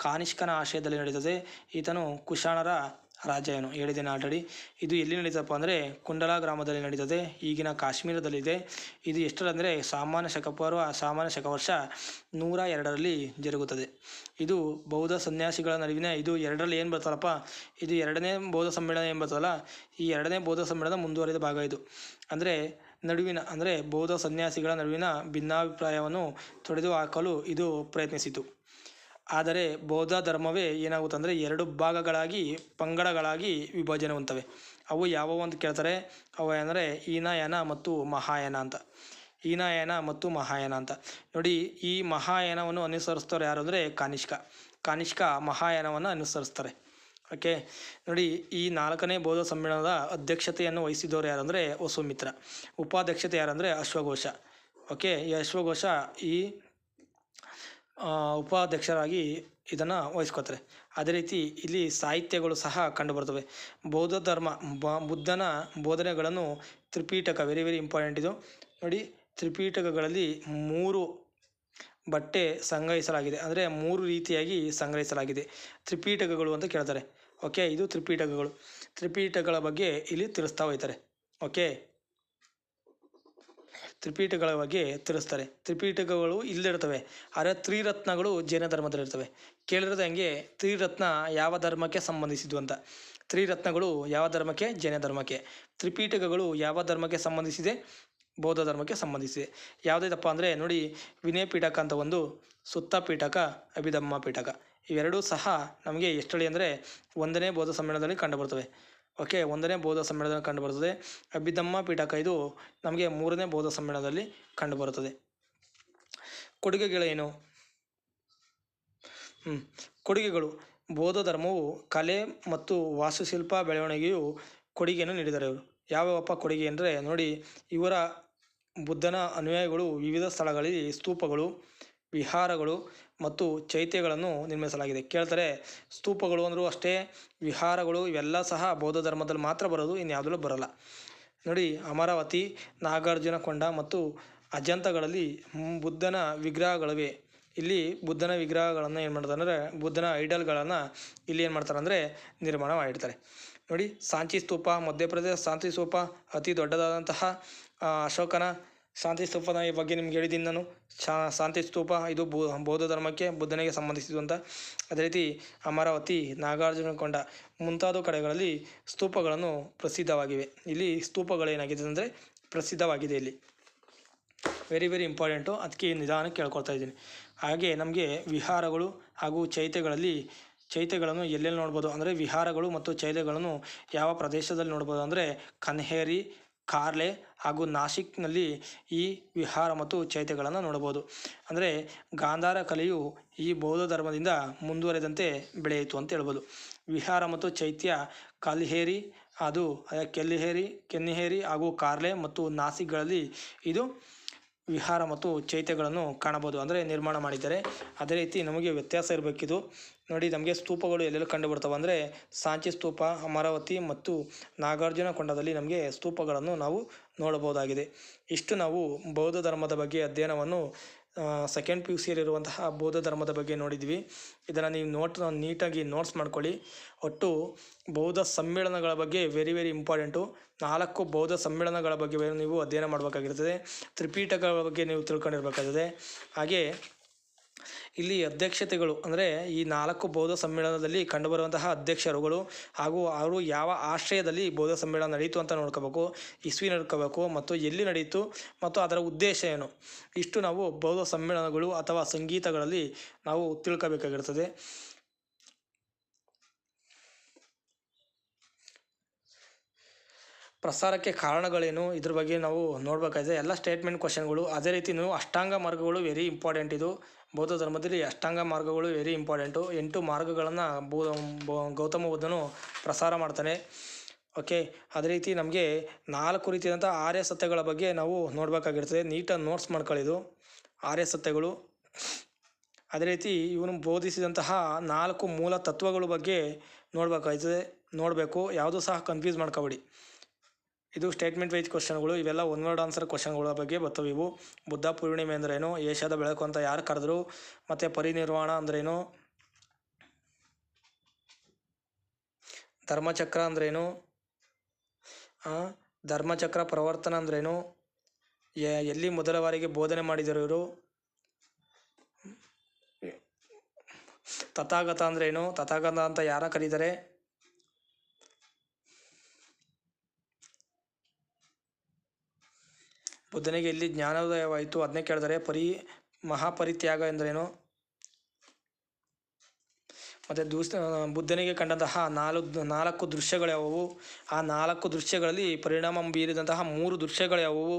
ಕಾನಿಷ್ಕನ ಆಶ್ರಯದಲ್ಲಿ ನಡೀತದೆ. ಈತನು ಕುಶಾಣರ ರಾಜ ಹೇಳಿದ್ದೇನೆ ಆಲ್ರೆಡಿ. ಇದು ಎಲ್ಲಿ ನಡೀತಪ್ಪ ಅಂದರೆ ಕುಂಡಲ ಗ್ರಾಮದಲ್ಲಿ ನಡೀತದೆ, ಈಗಿನ ಕಾಶ್ಮೀರದಲ್ಲಿದೆ. ಇದು ಎಷ್ಟರಂದರೆ ಸಾಮಾನ್ಯ ಶಕವರ್ಷ 102ರಲ್ಲಿ ಜರುಗುತ್ತದೆ. ಇದು ಬೌದ್ಧ ಸನ್ಯಾಸಿಗಳ ನಡುವಿನ ಇದು 2ರಲ್ಲಿ ಏನು ಬರ್ತಾರಪ್ಪ, ಇದು 2ನೇ ಬೌದ್ಧ ಸಮ್ಮೇಳನ ಏನು ಬರ್ತದಲ್ಲ, ಈ 2ನೇ ಬೌದ್ಧ ಸಮ್ಮೇಳನ ಮುಂದುವರಿದ ಭಾಗ ಇದು. ಅಂದರೆ ಬೌದ್ಧ ಸನ್ಯಾಸಿಗಳ ನಡುವಿನ ಭಿನ್ನಾಭಿಪ್ರಾಯವನ್ನು ತೊಡೆದು ಹಾಕಲು ಇದು ಪ್ರಯತ್ನಿಸಿತು. ಆದರೆ ಬೌದ್ಧ ಧರ್ಮವೇ ಏನಾಗುತ್ತೆ ಅಂದರೆ 2 ಭಾಗಗಳಾಗಿ ಪಂಗಡಗಳಾಗಿ ವಿಭಜನೆ ಹೊಂದ್ತವೆ. ಅವು ಯಾವುವು ಅಂತ ಕೇಳ್ತಾರೆ. ಅವು ಅಂದರೆ ಹೀನಯಾನ ಮತ್ತು ಮಹಾಯಾನ ಅಂತ. ಹೀನಯಾನ ಮತ್ತು ಮಹಾಯಾನ ಅಂತ. ನೋಡಿ, ಈ ಮಹಾಯಾನವನ್ನು ಅನುಸರಿಸ್ತವ್ರು ಯಾರು ಅಂದರೆ ಕಾನಿಷ್ಕ ಮಹಾಯಾನವನ್ನು ಅನುಸರಿಸ್ತಾರೆ. ಓಕೆ, ನೋಡಿ, ಈ 4ನೇ ಬೌದ್ಧ ಸಮ್ಮೇಳನದ ಅಧ್ಯಕ್ಷತೆಯನ್ನು ವಹಿಸಿದವರು ಯಾರಂದರೆ ವಸುಮಿತ್ರ. ಉಪಾಧ್ಯಕ್ಷತೆ ಯಾರಂದರೆ ಅಶ್ವಘೋಷ. ಓಕೆ, ಈ ಅಶ್ವಘೋಷ ಈ ಉಪಾಧ್ಯಕ್ಷರಾಗಿ ಇದನ್ನು ವಹಿಸ್ಕೋತಾರೆ. ಅದೇ ರೀತಿ ಇಲ್ಲಿ ಸಾಹಿತ್ಯಗಳು ಸಹ ಕಂಡುಬರ್ತವೆ. ಬೌದ್ಧ ಧರ್ಮ ಬುದ್ಧನ ಬೋಧನೆಗಳನ್ನು ತ್ರಿಪೀಠಕ, ವೆರಿ ವೆರಿ ಇಂಪಾರ್ಟೆಂಟ್ ಇದು. ನೋಡಿ, ತ್ರಿಪೀಠಕಗಳಲ್ಲಿ 3 ಬಟ್ಟೆ ಸಂಗ್ರಹಿಸಲಾಗಿದೆ, ಅಂದರೆ 3 ರೀತಿಯಾಗಿ ಸಂಗ್ರಹಿಸಲಾಗಿದೆ. ತ್ರಿಪೀಠಕಗಳು ಅಂತ ಕೇಳ್ತಾರೆ. ಓಕೆ, ಇದು ತ್ರಿಪೀಠಕಗಳ ಬಗ್ಗೆ ಇಲ್ಲಿ ತಿಳಿಸ್ತಾ ಹೋಗ್ತಾರೆ. ಓಕೆ, ತ್ರಿಪೀಠಗಳ ಬಗ್ಗೆ ತಿಳಿಸ್ತಾರೆ. ತ್ರಿಪೀಠಕಗಳು ಇಲ್ಲಿರ್ತವೆ, ಆದರೆ ತ್ರಿರತ್ನಗಳು ಜೈನ ಧರ್ಮದಲ್ಲಿರ್ತವೆ. ಕೇಳಿರೋದು ಹೆಂಗೆ, ತ್ರಿರತ್ನ ಯಾವ ಧರ್ಮಕ್ಕೆ ಸಂಬಂಧಿಸಿದ್ದು ಅಂತ. ತ್ರಿರತ್ನಗಳು ಯಾವ ಧರ್ಮಕ್ಕೆ? ಜೈನ ಧರ್ಮಕ್ಕೆ. ತ್ರಿಪೀಠಕಗಳು ಯಾವ ಧರ್ಮಕ್ಕೆ ಸಂಬಂಧಿಸಿದೆ? ಬೌದ್ಧ ಧರ್ಮಕ್ಕೆ ಸಂಬಂಧಿಸಿದೆ. ಯಾವುದೈತಪ್ಪ ಅಂದರೆ ನೋಡಿ, ವಿನಯ ಪೀಠಕ ಅಂತ ಒಂದು, ಸುತ್ತ ಪೀಠಕ, ಅಭಿಧಮ್ಮ ಪೀಠಕ. ಇವೆರಡೂ ಸಹ ನಮಗೆ ಎಷ್ಟಳಿ ಅಂದರೆ 1ನೇ ಬೌದ್ಧ ಸಮ್ಮೇಳನದಲ್ಲಿ ಕಂಡುಬರ್ತವೆ. ಓಕೆ, 1ನೇ ಬೌದ್ಧ ಸಮ್ಮೇಳನದಲ್ಲಿ ಕಂಡುಬರುತ್ತದೆ. ಅಭಿಧಮ್ಮ ಪೀಠಕ ಇದು ನಮಗೆ 3ನೇ ಬೌದ್ಧ ಸಮ್ಮೇಳನದಲ್ಲಿ ಕಂಡುಬರುತ್ತದೆ. ಕೊಡುಗೆಗಳೇನು? ಕೊಡುಗೆಗಳು. ಬೌದ್ಧ ಧರ್ಮವು ಕಲೆ ಮತ್ತು ವಾಸ್ತುಶಿಲ್ಪ ಬೆಳವಣಿಗೆಯು ಕೊಡುಗೆಯನ್ನು ನೀಡಿದ್ದಾರೆ. ಇವರು ಯಾವ್ಯಾವಪ್ಪ ಕೊಡುಗೆ ಅಂದರೆ ನೋಡಿ, ಇವರ ಬುದ್ಧನ ಅನುಯಾಯಿಗಳು ವಿವಿಧ ಸ್ಥಳಗಳಲ್ಲಿ ಸ್ತೂಪಗಳು, ವಿಹಾರಗಳು ಮತ್ತು ಚೈತ್ಯಗಳನ್ನು ನಿರ್ಮಿಸಲಾಗಿದೆ. ಕೇಳ್ತಾರೆ, ಸ್ತೂಪಗಳು ಅಂದರೂ ಅಷ್ಟೇ, ವಿಹಾರಗಳು ಇವೆಲ್ಲ ಸಹ ಬೌದ್ಧ ಧರ್ಮದಲ್ಲಿ ಮಾತ್ರ ಬರೋದು, ಇನ್ಯಾವುದರಲ್ಲೂ ಬರಲ್ಲ. ನೋಡಿ, ಅಮರಾವತಿ, ನಾಗಾರ್ಜುನಕೊಂಡ ಮತ್ತು ಅಜಂತಗಳಲ್ಲಿ ಬುದ್ಧನ ವಿಗ್ರಹಗಳಿವೆ. ಇಲ್ಲಿ ಬುದ್ಧನ ವಿಗ್ರಹಗಳನ್ನು ಏನು ಮಾಡ್ತಾರೆ ಅಂದರೆ, ಬುದ್ಧನ ಐಡಲ್ಗಳನ್ನು ಇಲ್ಲಿ ಏನು ಮಾಡ್ತಾರೆ ಅಂದರೆ ನಿರ್ಮಾಣ ಮಾಡಿರ್ತಾರೆ. ನೋಡಿ, ಸಾಂಚಿ ಸ್ತೂಪ, ಮಧ್ಯಪ್ರದೇಶ ಶಾಂತಿ ಸ್ತೂಪ, ಅತಿ ದೊಡ್ಡದಾದಂತಹ ಅಶೋಕನ ಶಾಂತಿ ಸ್ತೂಪದ ಬಗ್ಗೆ ನಿಮ್ಗೆ ಹೇಳಿದ್ದೀನಿ ನಾನು. ಶಾಂತಿ ಸ್ತೂಪ ಇದು ಬೌದ್ಧ ಧರ್ಮಕ್ಕೆ, ಬುದ್ಧನಿಗೆ ಸಂಬಂಧಿಸಿದ್ದು ಅಂತ. ಅದೇ ರೀತಿ ಅಮರಾವತಿ, ನಾಗಾರ್ಜುನಕೊಂಡ ಮುಂತಾದ ಕಡೆಗಳಲ್ಲಿ ಸ್ತೂಪಗಳನ್ನು ಪ್ರಸಿದ್ಧವಾಗಿವೆ. ಇಲ್ಲಿ ಸ್ತೂಪಗಳೇನಾಗಿದೆ ಅಂದರೆ ಪ್ರಸಿದ್ಧವಾಗಿದೆ. ಇಲ್ಲಿ ವೆರಿ ವೆರಿ ಇಂಪಾರ್ಟೆಂಟು, ಅದಕ್ಕೆ ನಿಧಾನಕ್ಕೆ ಕೇಳ್ಕೊಳ್ತಾ ಇದ್ದೀನಿ. ಹಾಗೆ ನಮಗೆ ವಿಹಾರಗಳು ಹಾಗೂ ಚೈತ್ಯಗಳನ್ನು ಎಲ್ಲೆಲ್ಲಿ ನೋಡ್ಬೋದು ಅಂದರೆ, ವಿಹಾರಗಳು ಮತ್ತು ಚೈತ್ಯಗಳನ್ನು ಯಾವ ಪ್ರದೇಶದಲ್ಲಿ ನೋಡ್ಬೋದು ಅಂದರೆ ಕನ್ಹೇರಿ, ಕಾರ್ಲೆ ಹಾಗೂ ನಾಸಿಕ್ನಲ್ಲಿ ಈ ವಿಹಾರ ಮತ್ತು ಚೈತ್ಯಗಳನ್ನು ನೋಡಬಹುದು. ಅಂದರೆ ಗಾಂಧಾರ ಕಲೆಯು ಈ ಬೌದ್ಧ ಧರ್ಮದಿಂದ ಮುಂದುವರೆದಂತೆ ಬೆಳೆಯಿತು ಅಂತ ಹೇಳ್ಬೋದು. ವಿಹಾರ ಮತ್ತು ಚೈತ್ಯ ಕಲ್ಹೇರಿ, ಅದು ಕೆನ್ನಿಹೇರಿ ಹಾಗೂ ಕಾರ್ಲೆ ಮತ್ತು ನಾಸಿಕ್ಗಳಲ್ಲಿ ಇದು ವಿಹಾರ ಮತ್ತು ಚೈತ್ಯಗಳನ್ನು ಕಾಣಬಹುದು, ಅಂದರೆ ನಿರ್ಮಾಣ ಮಾಡಿದ್ದಾರೆ. ಅದೇ ರೀತಿ ನಮಗೆ ವ್ಯತ್ಯಾಸ ಇರಬೇಕಿದು. ನೋಡಿ, ನಮಗೆ ಸ್ತೂಪಗಳು ಎಲ್ಲೆಲ್ಲಿ ಕಂಡು ಬರ್ತವೆ ಅಂದರೆ ಸಾಂಚಿ ಸ್ತೂಪ, ಅಮರಾವತಿ ಮತ್ತು ನಾಗಾರ್ಜುನಕೊಂಡದಲ್ಲಿ ನಮಗೆ ಸ್ತೂಪಗಳನ್ನು ನಾವು ನೋಡಬಹುದಾಗಿದೆ. ಇಷ್ಟು ನಾವು ಬೌದ್ಧ ಧರ್ಮದ ಬಗ್ಗೆ ಅಧ್ಯಯನವನ್ನು ಸೆಕೆಂಡ್ PUCಯಲ್ಲಿರುವಂತಹ ಬೌದ್ಧ ಧರ್ಮದ ಬಗ್ಗೆ ನೋಡಿದ್ವಿ. ಇದನ್ನು ನೀವು ನೀಟಾಗಿ ನೋಟ್ಸ್ ಮಾಡ್ಕೊಳ್ಳಿ. ಒಟ್ಟು ಬೌದ್ಧ ಸಮ್ಮೇಳನಗಳ ಬಗ್ಗೆ ವೆರಿ ವೆರಿ ಇಂಪಾರ್ಟೆಂಟು. 4 ಬೌದ್ಧ ಸಮ್ಮೇಳನಗಳ ಬಗ್ಗೆ ನೀವು ಅಧ್ಯಯನ ಮಾಡಬೇಕಾಗಿರ್ತದೆ. ತ್ರಿಪೀಠಗಳ ಬಗ್ಗೆ ನೀವು ತಿಳ್ಕೊಂಡಿರ್ಬೇಕಾಗಿದೆ. ಹಾಗೆ ಇಲ್ಲಿ ಅಧ್ಯಕ್ಷತೆಗಳು ಅಂದರೆ ಈ 4 ಬೌದ್ಧ ಸಮ್ಮೇಳನದಲ್ಲಿ ಕಂಡುಬರುವಂತಹ ಅಧ್ಯಕ್ಷರುಗಳು ಹಾಗೂ ಅವರು ಯಾವ ಆಶ್ರಯದಲ್ಲಿ ಬೌದ್ಧ ಸಮ್ಮೇಳನ ನಡೀತು ಅಂತ ನೋಡ್ಕೋಬೇಕು, ಇಸ್ವಿ ನೋಡ್ಕೋಬೇಕು, ಮತ್ತು ಎಲ್ಲಿ ನಡೀತು ಮತ್ತು ಅದರ ಉದ್ದೇಶ ಏನು, ಇಷ್ಟು ನಾವು ಬೌದ್ಧ ಸಮ್ಮೇಳನಗಳು ಅಥವಾ ಸಂಗೀತಗಳಲ್ಲಿ ನಾವು ತಿಳ್ಕೋಬೇಕಾಗಿರ್ತದೆ. ಪ್ರಸಾರಕ್ಕೆ ಕಾರಣಗಳೇನು, ಇದ್ರ ಬಗ್ಗೆ ನಾವು ನೋಡಬೇಕಾಗಿದೆ. ಎಲ್ಲ ಸ್ಟೇಟ್ಮೆಂಟ್ ಕ್ವಶನ್ಗಳು. ಅದೇ ರೀತಿ ನೀವು ಅಷ್ಟಾಂಗ ಮಾರ್ಗಗಳು ವೆರಿ ಇಂಪಾರ್ಟೆಂಟ್. ಇದು ಬೌದ್ಧ ಧರ್ಮದಲ್ಲಿ ಅಷ್ಟಾಂಗ ಮಾರ್ಗಗಳು ವೆರಿ ಇಂಪಾರ್ಟೆಂಟು. 8 ಮಾರ್ಗಗಳನ್ನು ಗೌತಮ ಬುದ್ಧನು ಪ್ರಸಾರ ಮಾಡ್ತಾನೆ. ಓಕೆ, ಅದೇ ರೀತಿ ನಮಗೆ 4 ರೀತಿಯಾದಂಥ ಆರ್ಯ ಸತ್ಯಗಳ ಬಗ್ಗೆ ನಾವು ನೋಡಬೇಕಾಗಿರ್ತದೆ. ನೀಟಾಗಿ ನೋಟ್ಸ್ ಮಾಡ್ಕೊಳ್ಳಿದು ಆರ್ಯ ಸತ್ಯಗಳು. ಅದೇ ರೀತಿ ಇವನು ಬೋಧಿಸಿದಂತಹ 4 ಮೂಲ ತತ್ವಗಳ ಬಗ್ಗೆ ನೋಡಬೇಕು. ಯಾವುದೂ ಸಹ ಕನ್ಫ್ಯೂಸ್ ಮಾಡ್ಕೋಬೇಡಿ. ಇದು ಸ್ಟೇಟ್ಮೆಂಟ್ ವೈಸ್ ಕ್ವಶನ್ಗಳು. ಇವೆಲ್ಲ ಒನ್ ವರ್ಡ್ ಆನ್ಸರ್ ಕ್ವಶನ್ಗಳ ಬಗ್ಗೆ ಬರ್ತವೆ ಇವು. ಬುದ್ಧ ಪೂರ್ಣಿಮೆ ಅಂದ್ರೇನು, ಏಷ್ಯಾದ ಬೆಳಕು ಅಂತ ಯಾರು ಕರೆದ್ರು, ಮತ್ತು ಪರಿನಿರ್ವಾಣ ಅಂದ್ರೇನು, ಧರ್ಮಚಕ್ರ ಅಂದ್ರೇನು, ಧರ್ಮಚಕ್ರ ಪ್ರವರ್ತನ ಅಂದ್ರೇನು, ಎಲ್ಲಿ ಮೊದಲ ಬಾರಿಗೆ ಬೋಧನೆ ಮಾಡಿದರು ಇವರು, ತಥಾಗತ ಅಂದ್ರೇನು, ತಥಾಗತ ಅಂತ ಯಾರ ಕರೀತಾರೆ, ಬುದ್ಧನಿಗೆ ಎಲ್ಲಿ ಜ್ಞಾನೋದಯವಾಯಿತು ಅದನ್ನೇ ಕೇಳಿದರೆ, ಮಹಾಪರಿತ್ಯಾಗ ಎಂದರೇನು, ಮತ್ತು ಬುದ್ಧನಿಗೆ ಕಂಡಂತಹ ನಾಲ್ಕು ದೃಶ್ಯಗಳು ಯಾವುವು, ಆ 4 ದೃಶ್ಯಗಳಲ್ಲಿ ಪರಿಣಾಮ ಬೀರಿದಂತಹ 3 ದೃಶ್ಯಗಳು ಯಾವುವು,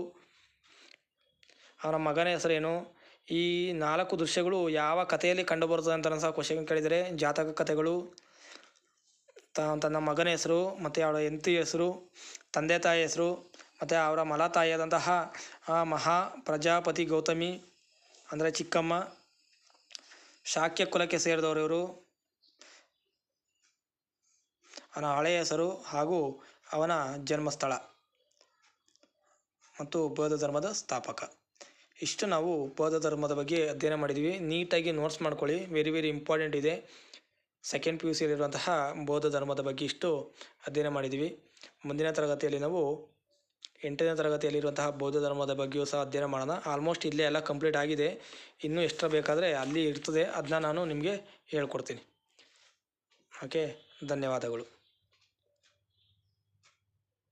ಅವನ ಮಗನ ಹೆಸರೇನು, ಈ 4 ದೃಶ್ಯಗಳು ಯಾವ ಕಥೆಯಲ್ಲಿ ಕಂಡುಬರುತ್ತದೆ ಅಂತ ಸಹ ಕ್ವಶನ್ ಕೇಳಿದರೆ ಜಾತಕ ಕಥೆಗಳು, ತನ್ನ ಮಗನ ಹೆಸರು ಮತ್ತು ಅವಳ ಹೆಂಡತಿ ಹೆಸರು, ತಂದೆ ತಾಯಿ ಹೆಸರು, ಮತ್ತು ಅವರ ಮಲತಾಯಿಯಾದಂತಹ ಮಹಾ ಪ್ರಜಾಪತಿ ಗೌತಮಿ ಅಂದರೆ ಚಿಕ್ಕಮ್ಮ, ಶಾಕ್ಯ ಕುಲಕ್ಕೆ ಸೇರಿದವರು ಇವರು, ಅವನ ಹಳೆಯ ಹೆಸರು ಹಾಗೂ ಅವನ ಜನ್ಮಸ್ಥಳ ಮತ್ತು ಬೌದ್ಧ ಧರ್ಮದ ಸ್ಥಾಪಕ. ಇಷ್ಟು ನಾವು ಬೌದ್ಧ ಧರ್ಮದ ಬಗ್ಗೆ ಅಧ್ಯಯನ ಮಾಡಿದ್ವಿ. ನೀಟಾಗಿ ನೋಟ್ಸ್ ಮಾಡ್ಕೊಳ್ಳಿ, ವೆರಿ ವೆರಿ ಇಂಪಾರ್ಟೆಂಟ್ ಇದೆ. ಸೆಕೆಂಡ್ PUC ಯಲ್ಲಿರುವಂತಹ ಬೌದ್ಧ ಧರ್ಮದ ಬಗ್ಗೆ ಇಷ್ಟು ಅಧ್ಯಯನ ಮಾಡಿದ್ವಿ. ಮುಂದಿನ ತರಗತಿಯಲ್ಲಿ ನಾವು 8ನೇ ತರಗತಿಯಲ್ಲಿರುವಂತಹ ಬೌದ್ಧ ಧರ್ಮದ ಬಗ್ಗೆಯೂ ಸಹ ಅಧ್ಯಯನ ಮಾಡೋಣ. ಆಲ್ಮೋಸ್ಟ್ ಇಲ್ಲೇ ಎಲ್ಲ ಕಂಪ್ಲೀಟ್ ಆಗಿದೆ, ಇನ್ನೂ ಎಕ್ಸ್ಟ್ರಾ ಬೇಕಾದರೆ ಅಲ್ಲಿ ಇರ್ತದೆ, ಅದನ್ನ ನಾನು ನಿಮಗೆ ಹೇಳ್ಕೊಡ್ತೀನಿ. ಓಕೆ, ಧನ್ಯವಾದಗಳು.